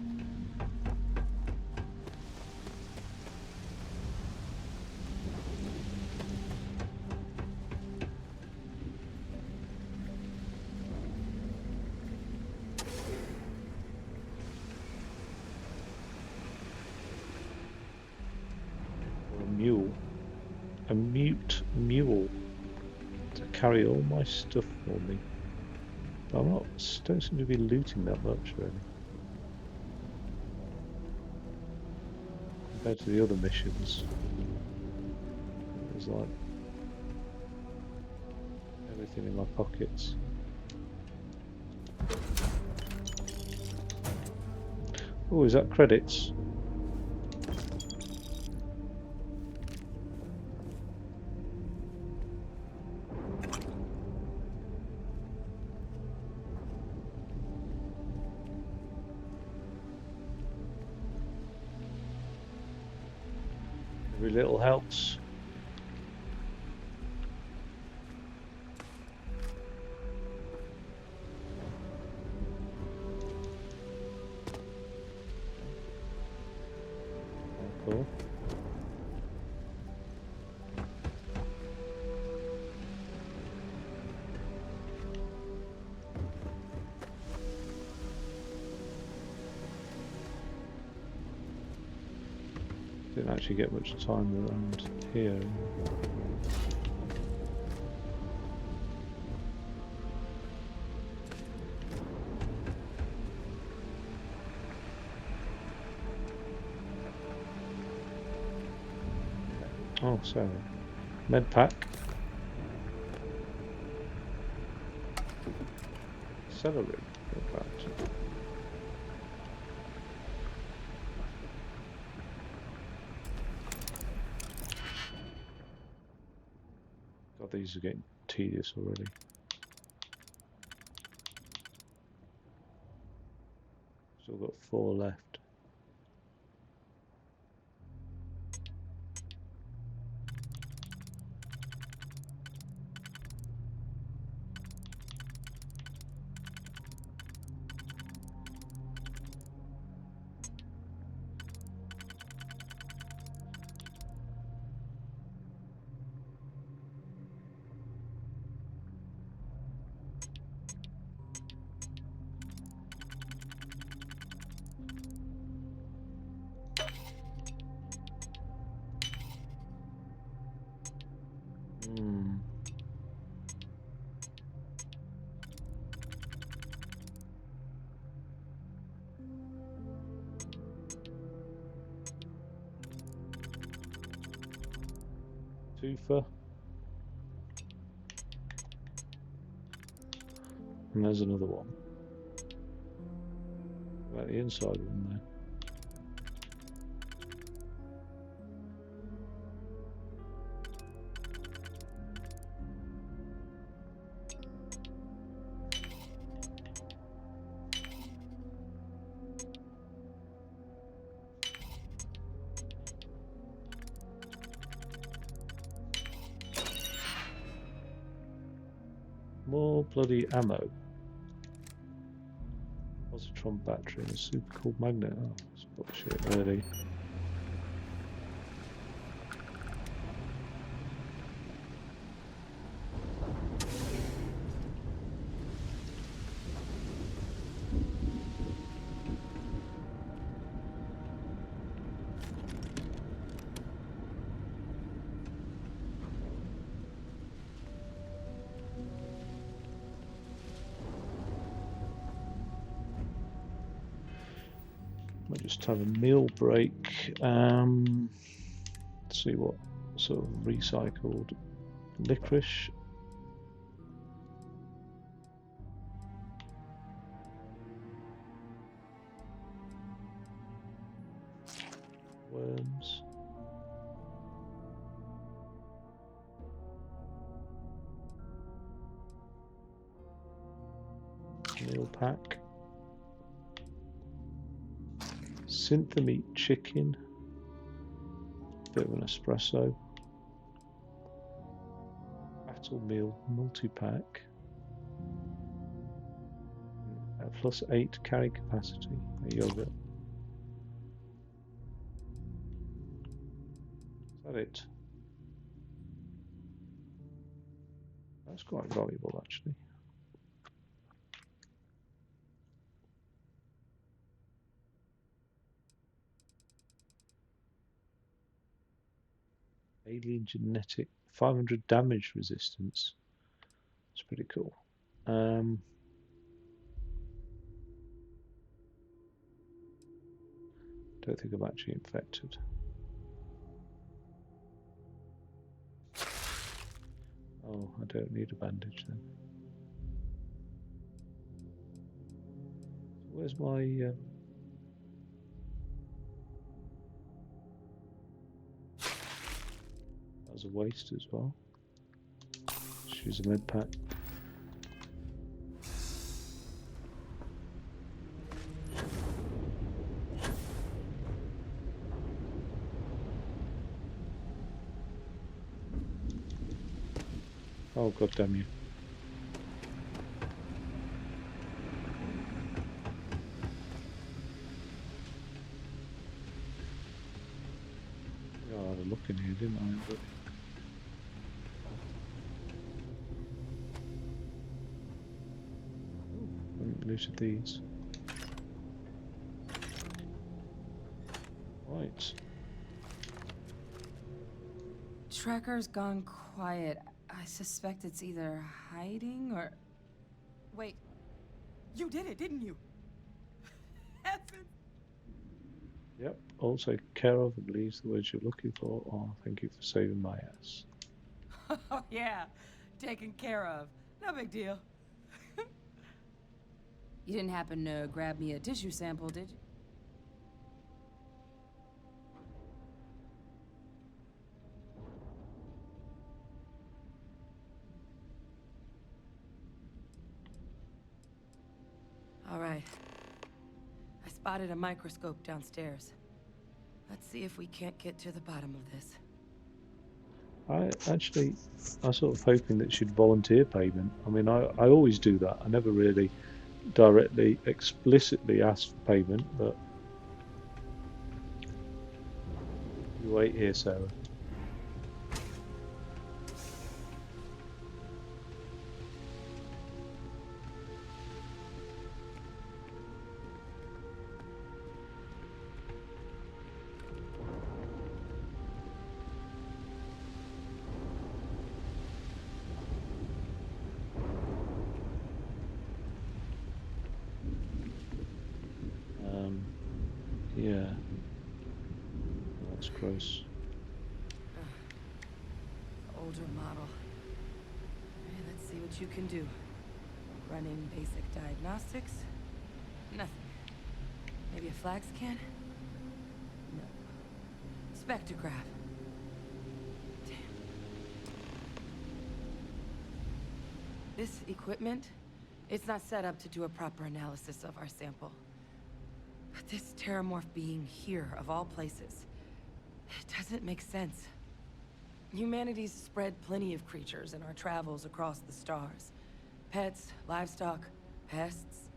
[SPEAKER 1] A mute mule to carry all my stuff for me. But don't seem to be looting that much really. Compared to the other missions. It was like everything in my pockets. Oh, is that credits? Every little helps. Cool. Didn't actually get much time around here. Oh, sorry. Med pack. Celery. Not bad. God, these are getting tedious already. Still got 4 left. Twofer. And there's another one. About the inside one there. More bloody ammo. Positron battery and a super cool magnet. Oh, that's bullshit, really. Might just have a meal break. See what sort of recycled licorice. Worms. Meal pack. Synthomeat chicken. Bit of an espresso. Battle meal multi-pack. Plus 8 carry capacity. A yogurt. Is that it? That's quite valuable actually. Alien genetic 500 damage resistance. It's pretty cool. Don't think I'm actually infected. Oh, I don't need a bandage then. Where's my that was a waste as well. Let's use a med pack. Oh, god damn you. Oh, I had a look in here, didn't I? But... I haven't looted these. Right.
[SPEAKER 19] Tracker's gone quiet. I suspect it's either hiding or...
[SPEAKER 10] Wait. You did it, didn't you? Heaven.
[SPEAKER 1] Yep, all taken care of. I believe the words you're looking for. Oh, thank you for saving my ass.
[SPEAKER 10] Oh, yeah. Taken care of. No big deal.
[SPEAKER 19] You didn't happen to grab me a tissue sample, did you? All right. I spotted a microscope downstairs. Let's see if we can't get to the bottom of this.
[SPEAKER 1] I was sort of hoping that she'd volunteer payment. I mean, I always do that. I never really directly, explicitly ask for payment, but you wait here, Sarah. Yeah, that's gross.
[SPEAKER 19] Older model. Okay, let's see what you can do. Running basic diagnostics. Nothing. Maybe a flag scan? No. Spectrograph. Damn. This equipment, it's not set up to do a proper analysis of our sample. But this terramorph being here, of all places, it doesn't make sense. Humanity's spread plenty of creatures in our travels across the stars. Pets, livestock, pests.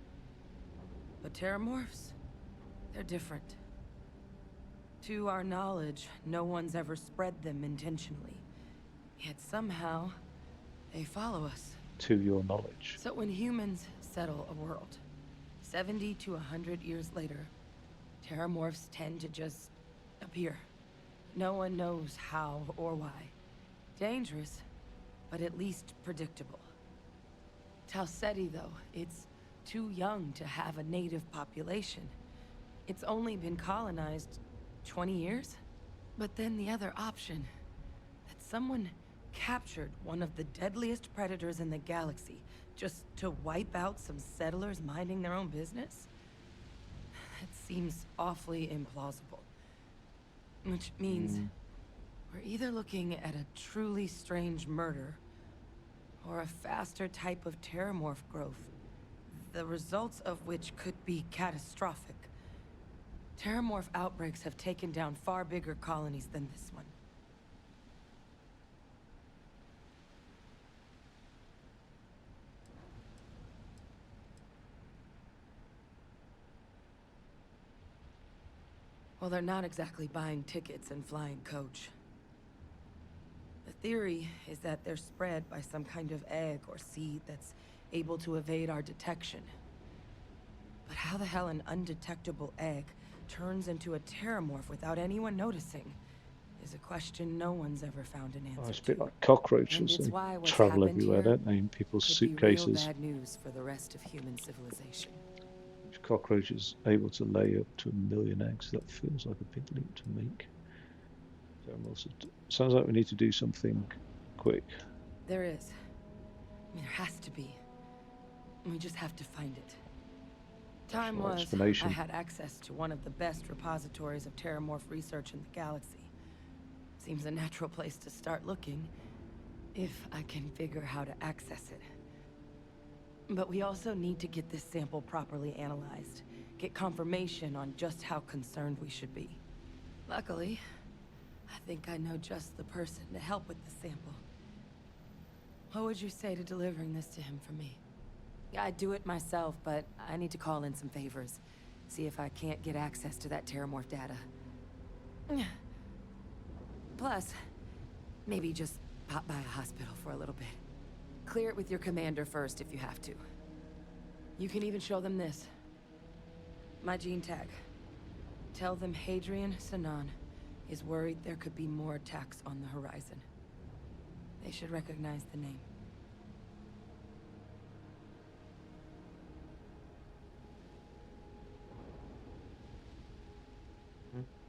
[SPEAKER 19] But terramorphs, they're different. To our knowledge, no one's ever spread them intentionally. Yet somehow, they follow us.
[SPEAKER 1] To your knowledge.
[SPEAKER 19] So when humans settle a world, 70 to 100 years later, terramorphs tend to just appear. No one knows how or why. Dangerous, but at least predictable. Talseti, though, it's too young to have a native population. It's only been colonized 20 years? But then the other option, that someone captured one of the deadliest predators in the galaxy just to wipe out some settlers minding their own business? That seems awfully implausible. Which means we're either looking at a truly strange murder or a faster type of terramorph growth, the results of which could be catastrophic. Terramorph outbreaks have taken down far bigger colonies than this one. Well, they're not exactly buying tickets and flying coach. The theory is that they're spread by some kind of egg or seed that's able to evade our detection. But how the hell an undetectable egg turns into a terramorph without anyone noticing is a question no one's ever found an answer
[SPEAKER 1] It's a bit like cockroaches.
[SPEAKER 19] And it's
[SPEAKER 1] They
[SPEAKER 19] why what's
[SPEAKER 1] travel
[SPEAKER 19] happened
[SPEAKER 1] everywhere,
[SPEAKER 19] here
[SPEAKER 1] don't they, in people's
[SPEAKER 19] could be
[SPEAKER 1] suitcases.
[SPEAKER 19] real bad news for the rest of human civilization.
[SPEAKER 1] If cockroach is able to lay up to 1 million eggs, that feels like a big leap to make. Sounds like we need to do something quick.
[SPEAKER 19] There is. I mean, there has to be. We just have to find it. Time was, I had access to one of the best repositories of terramorph research in the galaxy. Seems a natural place to start looking, if I can figure how to access it. But we also need to get this sample properly analyzed, get confirmation on just how concerned we should be. Luckily, I think I know just the person to help with the sample. What would you say to delivering this to him for me? I'd do it myself, but I need to call in some favors. See if I can't get access to that terramorph data. Plus, maybe just pop by a hospital for a little bit. Clear it with your commander first if you have to. You can even show them this. My gene tag. Tell them Hadrian Sanan is worried there could be more attacks on the horizon. They should recognize the name.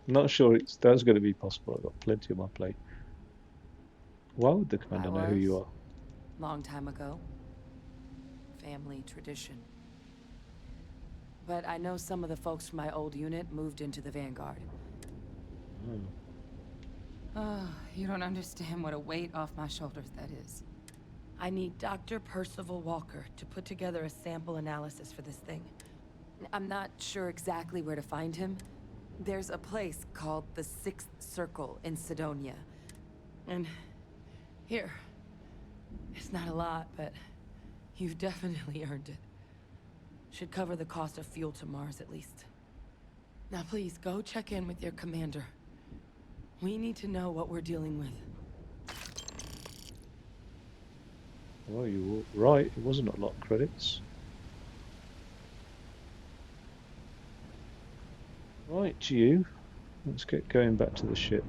[SPEAKER 1] Not sure that's going to be possible. I've got plenty on my plate. Why would the commander know who you are?
[SPEAKER 19] Long time ago. Family tradition. But I know some of the folks from my old unit moved into the Vanguard. Oh, you don't understand what a weight off my shoulders that is. I need Dr. Percival Walker to put together a sample analysis for this thing. I'm not sure exactly where to find him. There's a place called the Sixth Circle in Sidonia. And here, it's not a lot, but you've definitely earned it. Should cover the cost of fuel to Mars at least. Now please, go check in with your commander. We need to know what we're dealing with.
[SPEAKER 1] Well, you were right. It wasn't a lot of credits. Right, you. Let's get going back to the ship.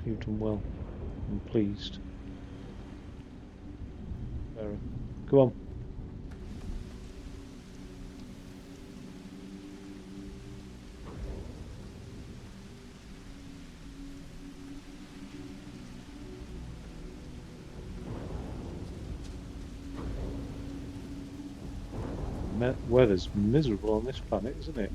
[SPEAKER 1] You've done well. I'm pleased. Vera, come on. Weather's miserable on this planet, isn't it?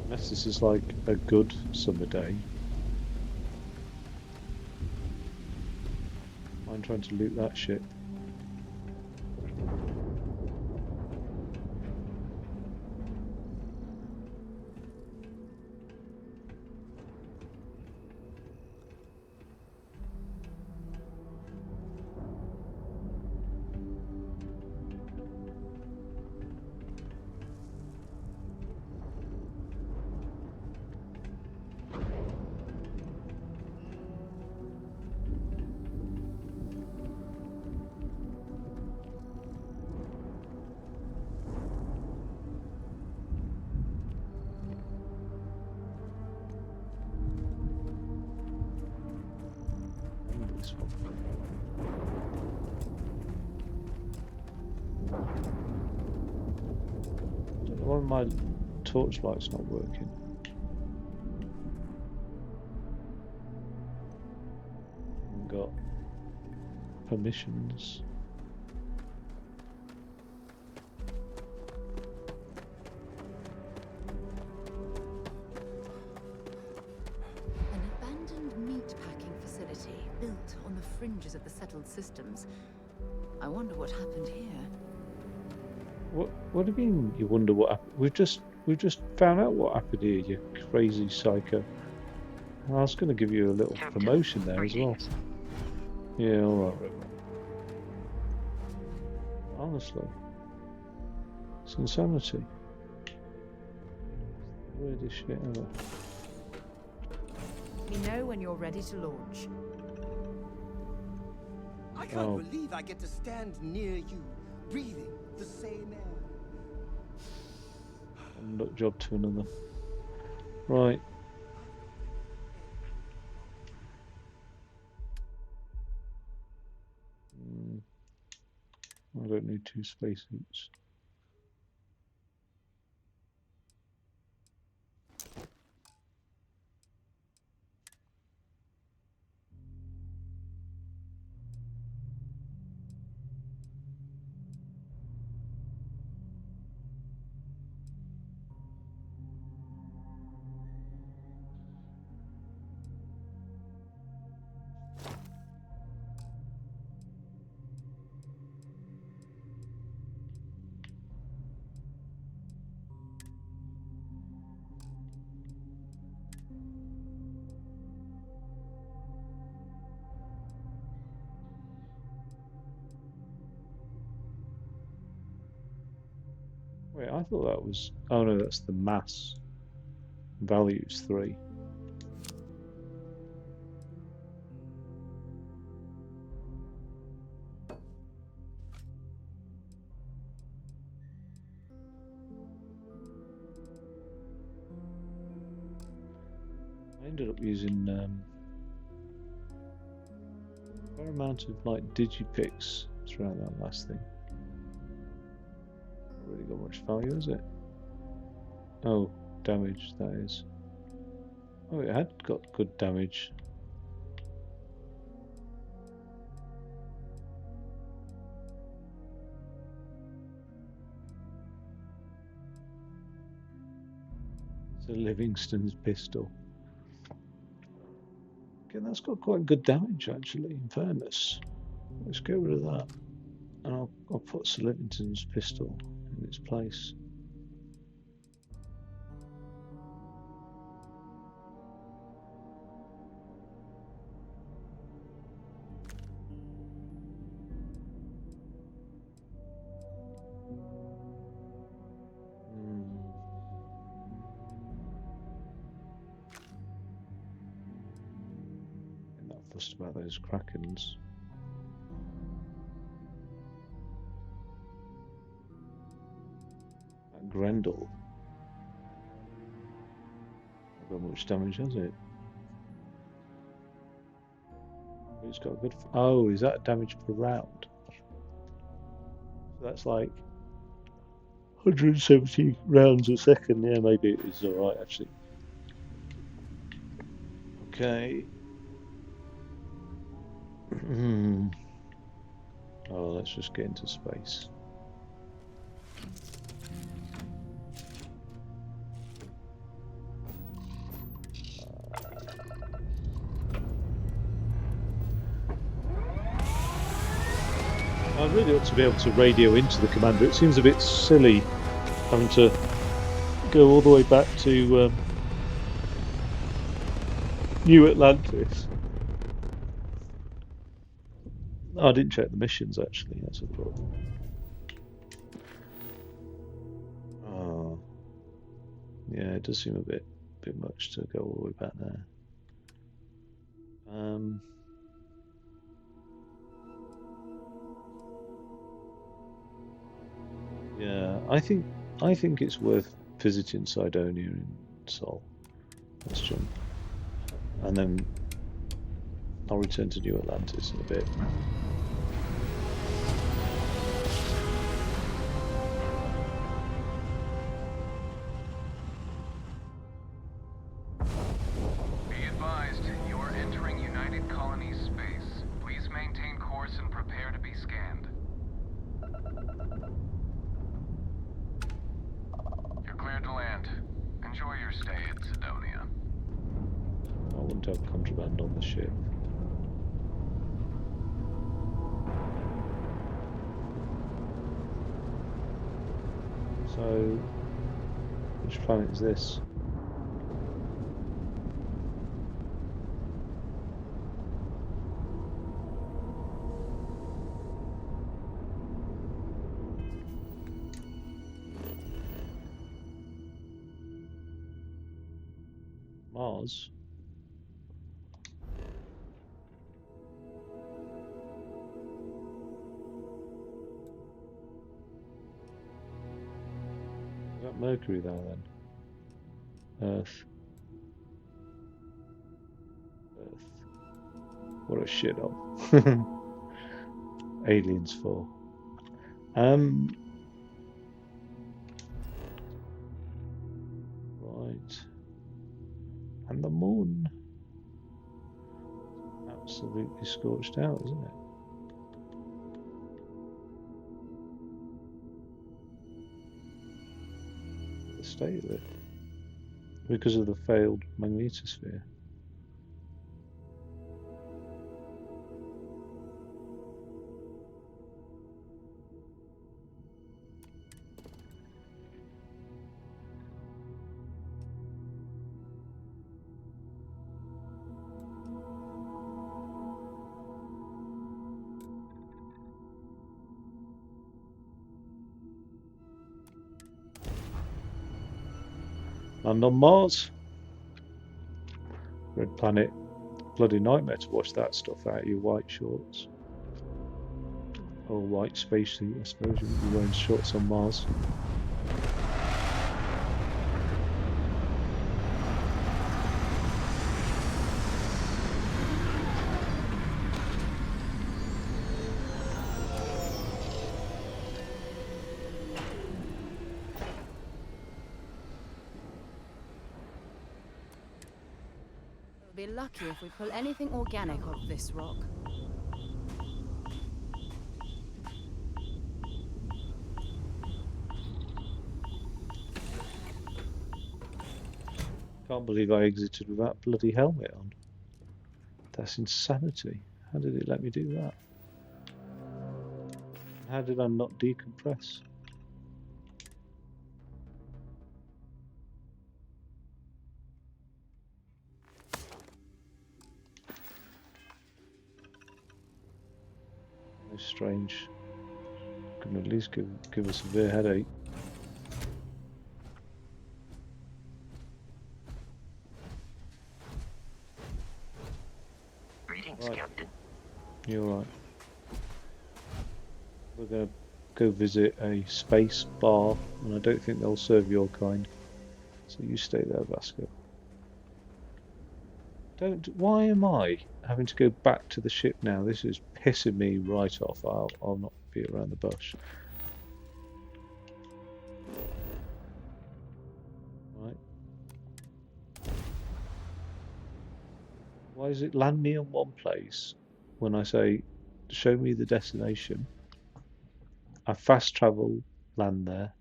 [SPEAKER 1] Unless this is like a good summer day. I'm trying to loot that ship. Don't know why my torchlight's not working. Haven't got permissions.
[SPEAKER 3] An abandoned meat-packing facility built on the fringes of the settled systems. I wonder what happened here.
[SPEAKER 1] What do you mean? You wonder what happened? We've just found out what happened here. You crazy psycho. I was going to give you a little promotion there as well. Yeah, all right, right. Honestly, it's insanity. Weirdest shit ever.
[SPEAKER 10] Let me know when you're ready to launch.
[SPEAKER 16] I can't believe I get to stand near you, breathing the same air.
[SPEAKER 1] One nut job to another. Right. I don't need 2 spacesuits. Wait, I thought that was... Oh no, that's the mass. Value's 3. I ended up using a fair amount of like digipicks throughout that last thing. Not really got much value, is it? Oh, damage, that is. Oh, it had got good damage. It's a Livingston's pistol. Okay, that's got quite good damage actually, in fairness. Let's get rid of that. And I'll put Sir Livingston's pistol in its place. Fussed about those Krakens. That Grendel. Not got much damage, has it? It's got a good. Oh, is that damage per round? So that's like 170 rounds a second. Yeah, maybe it is alright actually. Okay. Oh, let's just get into space. I really ought to be able to radio into the commander. It seems a bit silly having to go all the way back to New Atlantis. Oh, I didn't check the missions actually, that's a problem. Oh. Yeah, it does seem a bit much to go all the way back there. Yeah, I think it's worth visiting Cydonia in Sol. Let's jump. And then I'll return to New Atlantis in a bit. ship. So, which planet is this? Mars? Is that Mercury there then? Earth. Earth. What a shit hole. Aliens 4. Right. And the moon. Absolutely scorched out, isn't it? The state of it. Because of the failed magnetosphere. And on Mars. Red planet. Bloody nightmare to wash that stuff out of your white shorts. Or white spacesuit, I suppose. You wouldn't be wearing shorts on Mars.
[SPEAKER 3] We'll be lucky if we pull anything organic off this rock.
[SPEAKER 1] Can't believe I exited with that bloody helmet on. That's insanity. How did it let me do that? How did I not decompress? That's strange. Could at least give a severe headache.
[SPEAKER 12] Greetings,
[SPEAKER 1] Right.
[SPEAKER 12] Captain.
[SPEAKER 1] You're right. We're going to go visit a space bar, and I don't think they'll serve your kind. So you stay there, Vasco. Why am I having to go back to the ship now? This is pissing me right off. I'll not be around the bush. Right. Why does it land me in one place when I say, show me the destination? I fast travel, land there,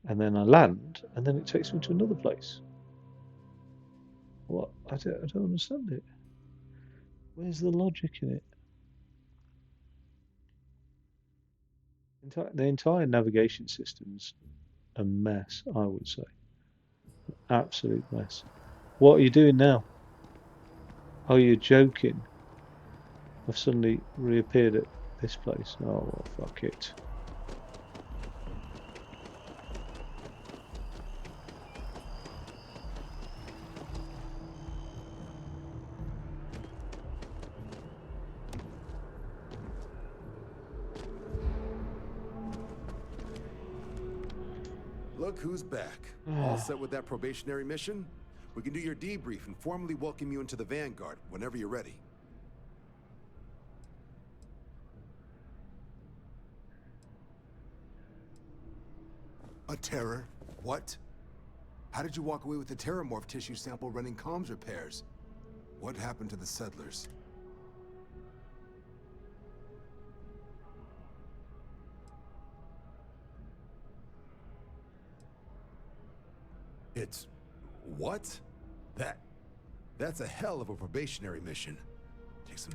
[SPEAKER 1] and then I land, and then it takes me to another place. What? I don't understand it. Where's the logic in it? The entire navigation system's a mess, I would say. Absolute mess. What are you doing now? Oh, you're joking. I've suddenly reappeared at this place. Oh, well, fuck it.
[SPEAKER 2] Look who's back. All set with that probationary mission? We can do your debrief and formally welcome you into the Vanguard whenever you're ready. A terror? What? How did you walk away with the terramorph tissue sample running comms repairs? What happened to the settlers? It's... what? That's a hell of a probationary mission. some...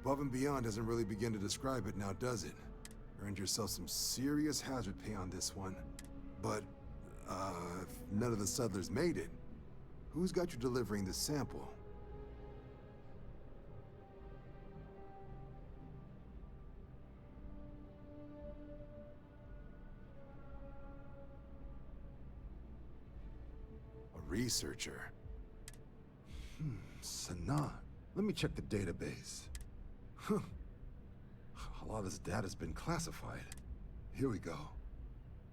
[SPEAKER 2] Above and beyond doesn't really begin to describe it now, does it? Earned yourself some serious hazard pay on this one. But, if none of the settlers made it, who's got you delivering the sample? A researcher. Sanaa. Let me check the database. Huh. A lot of this data's been classified. Here we go.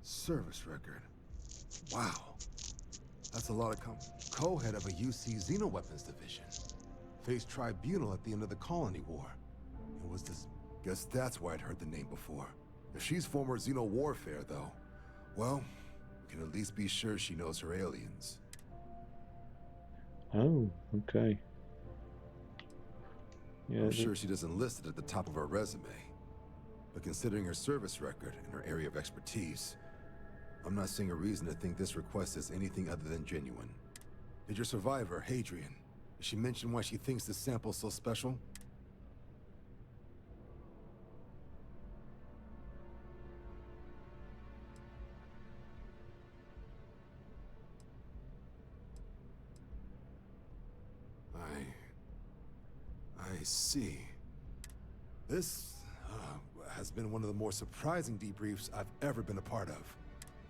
[SPEAKER 2] Service record. Wow. That's a lot of co-head of a UC Xenoweapons division. Faced tribunal at the end of the Colony War. It was this... Guess that's why I'd heard the name before. If she's former Xeno warfare, though, well, we can at least be sure she knows her aliens.
[SPEAKER 1] Oh, okay. Yeah,
[SPEAKER 2] I'm sure she doesn't list it at the top of her resume. But considering her service record and her area of expertise, I'm not seeing a reason to think this request is anything other than genuine. Did your survivor, Hadrian, did she mention why she thinks this sample's so special? I see. This has been one of the more surprising debriefs I've ever been a part of.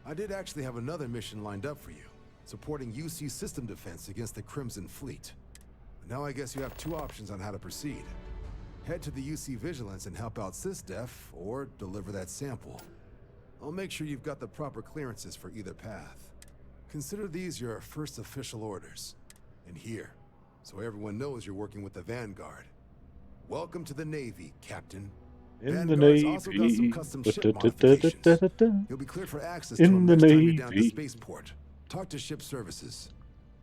[SPEAKER 2] I did actually have another mission lined up for you, supporting UC system defense against the Crimson Fleet. But now I guess you have two options on how to proceed. Head to the UC Vigilance and help out SysDef, or deliver that sample. I'll make sure you've got the proper clearances for either path. Consider these your first official orders. And here, so everyone knows you're working with the Vanguard. Welcome to the Navy, Captain.
[SPEAKER 1] In the Navy.
[SPEAKER 2] Also got some custom ship modifications. You'll be cleared for access to them next time you're down at the spaceport. Talk to ship services.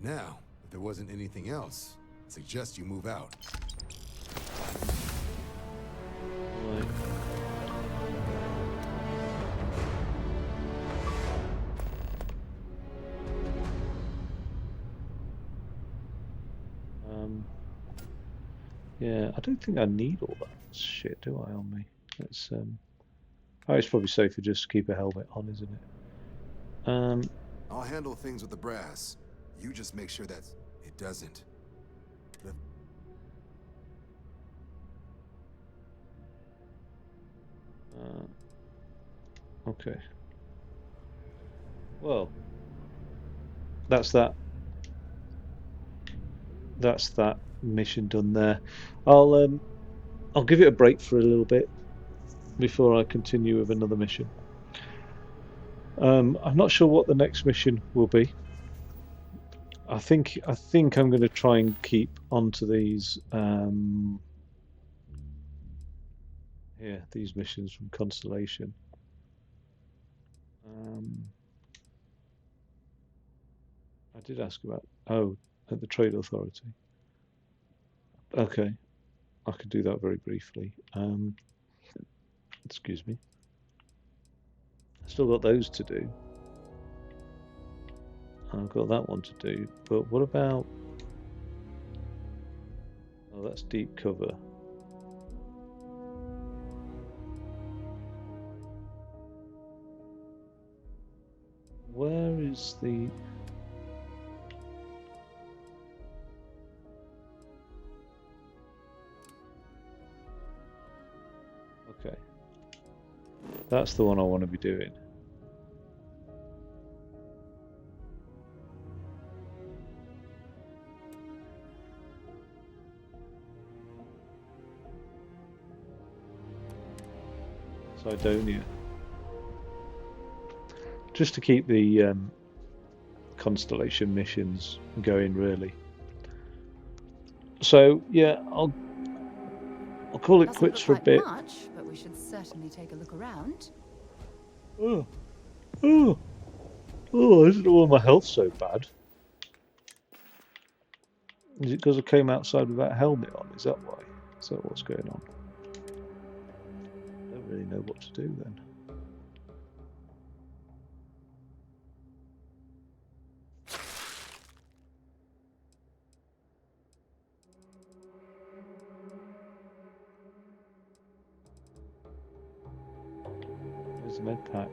[SPEAKER 2] Now, if there wasn't anything else, I suggest you move out.
[SPEAKER 1] Right. Yeah, I don't think I need all that shit, do I, on me? Let's oh, it's probably safer just to keep a helmet on, isn't it?
[SPEAKER 2] I'll handle things with the brass. You just make sure that it doesn't.
[SPEAKER 1] Okay. Well, that's that. That's that mission done there. I'll give it a break for a little bit before I continue with another mission. I'm not sure what the next mission will be. I think I'm going to try and keep onto these these missions from Constellation. I did ask about at the Trade Authority. Okay, I could do that very briefly. Excuse me. Still got those to do. I've got that one to do, but what about... Oh, that's deep cover. Where is the... Okay. That's the one I want to be doing. Cydonia. Just to keep the Constellation missions going, really. So yeah, I'll call it quits for a bit.
[SPEAKER 3] Much, but we should certainly take a look around.
[SPEAKER 1] I don't know why my health's so bad. Is it because I came outside without a helmet on? Is that why? Is that what's going on? I don't really know what to do then. There's a med pack.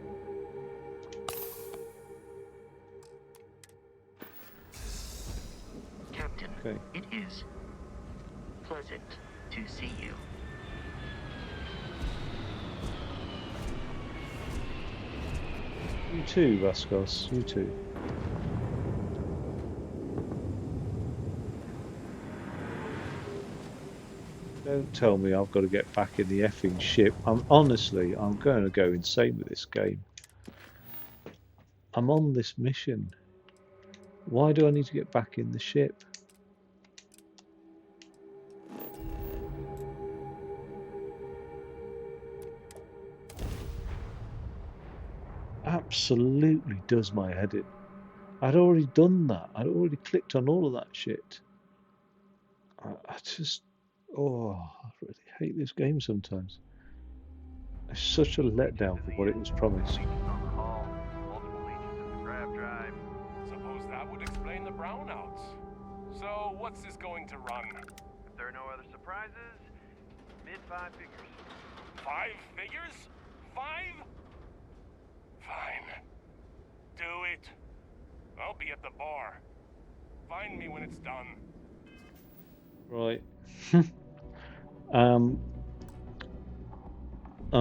[SPEAKER 21] Captain,
[SPEAKER 1] Okay.
[SPEAKER 21] it is pleasant to see you.
[SPEAKER 1] You too, Vascos. You too. Don't tell me I've got to get back in the effing ship. I'm going to go insane with this game. I'm on this mission. Why do I need to get back in the ship? Absolutely does my head in. I'd already done that. I'd already clicked on all of that shit. I just, I really hate this game sometimes. It's such a letdown for what it was promised.
[SPEAKER 13] Suppose that would explain the brownouts. So, what's this going to run?
[SPEAKER 22] If there are no other surprises, mid-5 figures.
[SPEAKER 13] 5 figures? 5? Fine. Do it. I'll be at the bar. Find me when it's done.
[SPEAKER 1] Right. I'm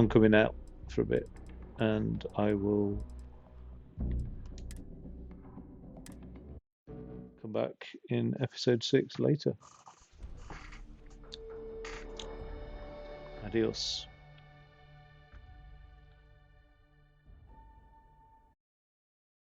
[SPEAKER 1] coming out for a bit, and I will come back in episode 6 later. Adios.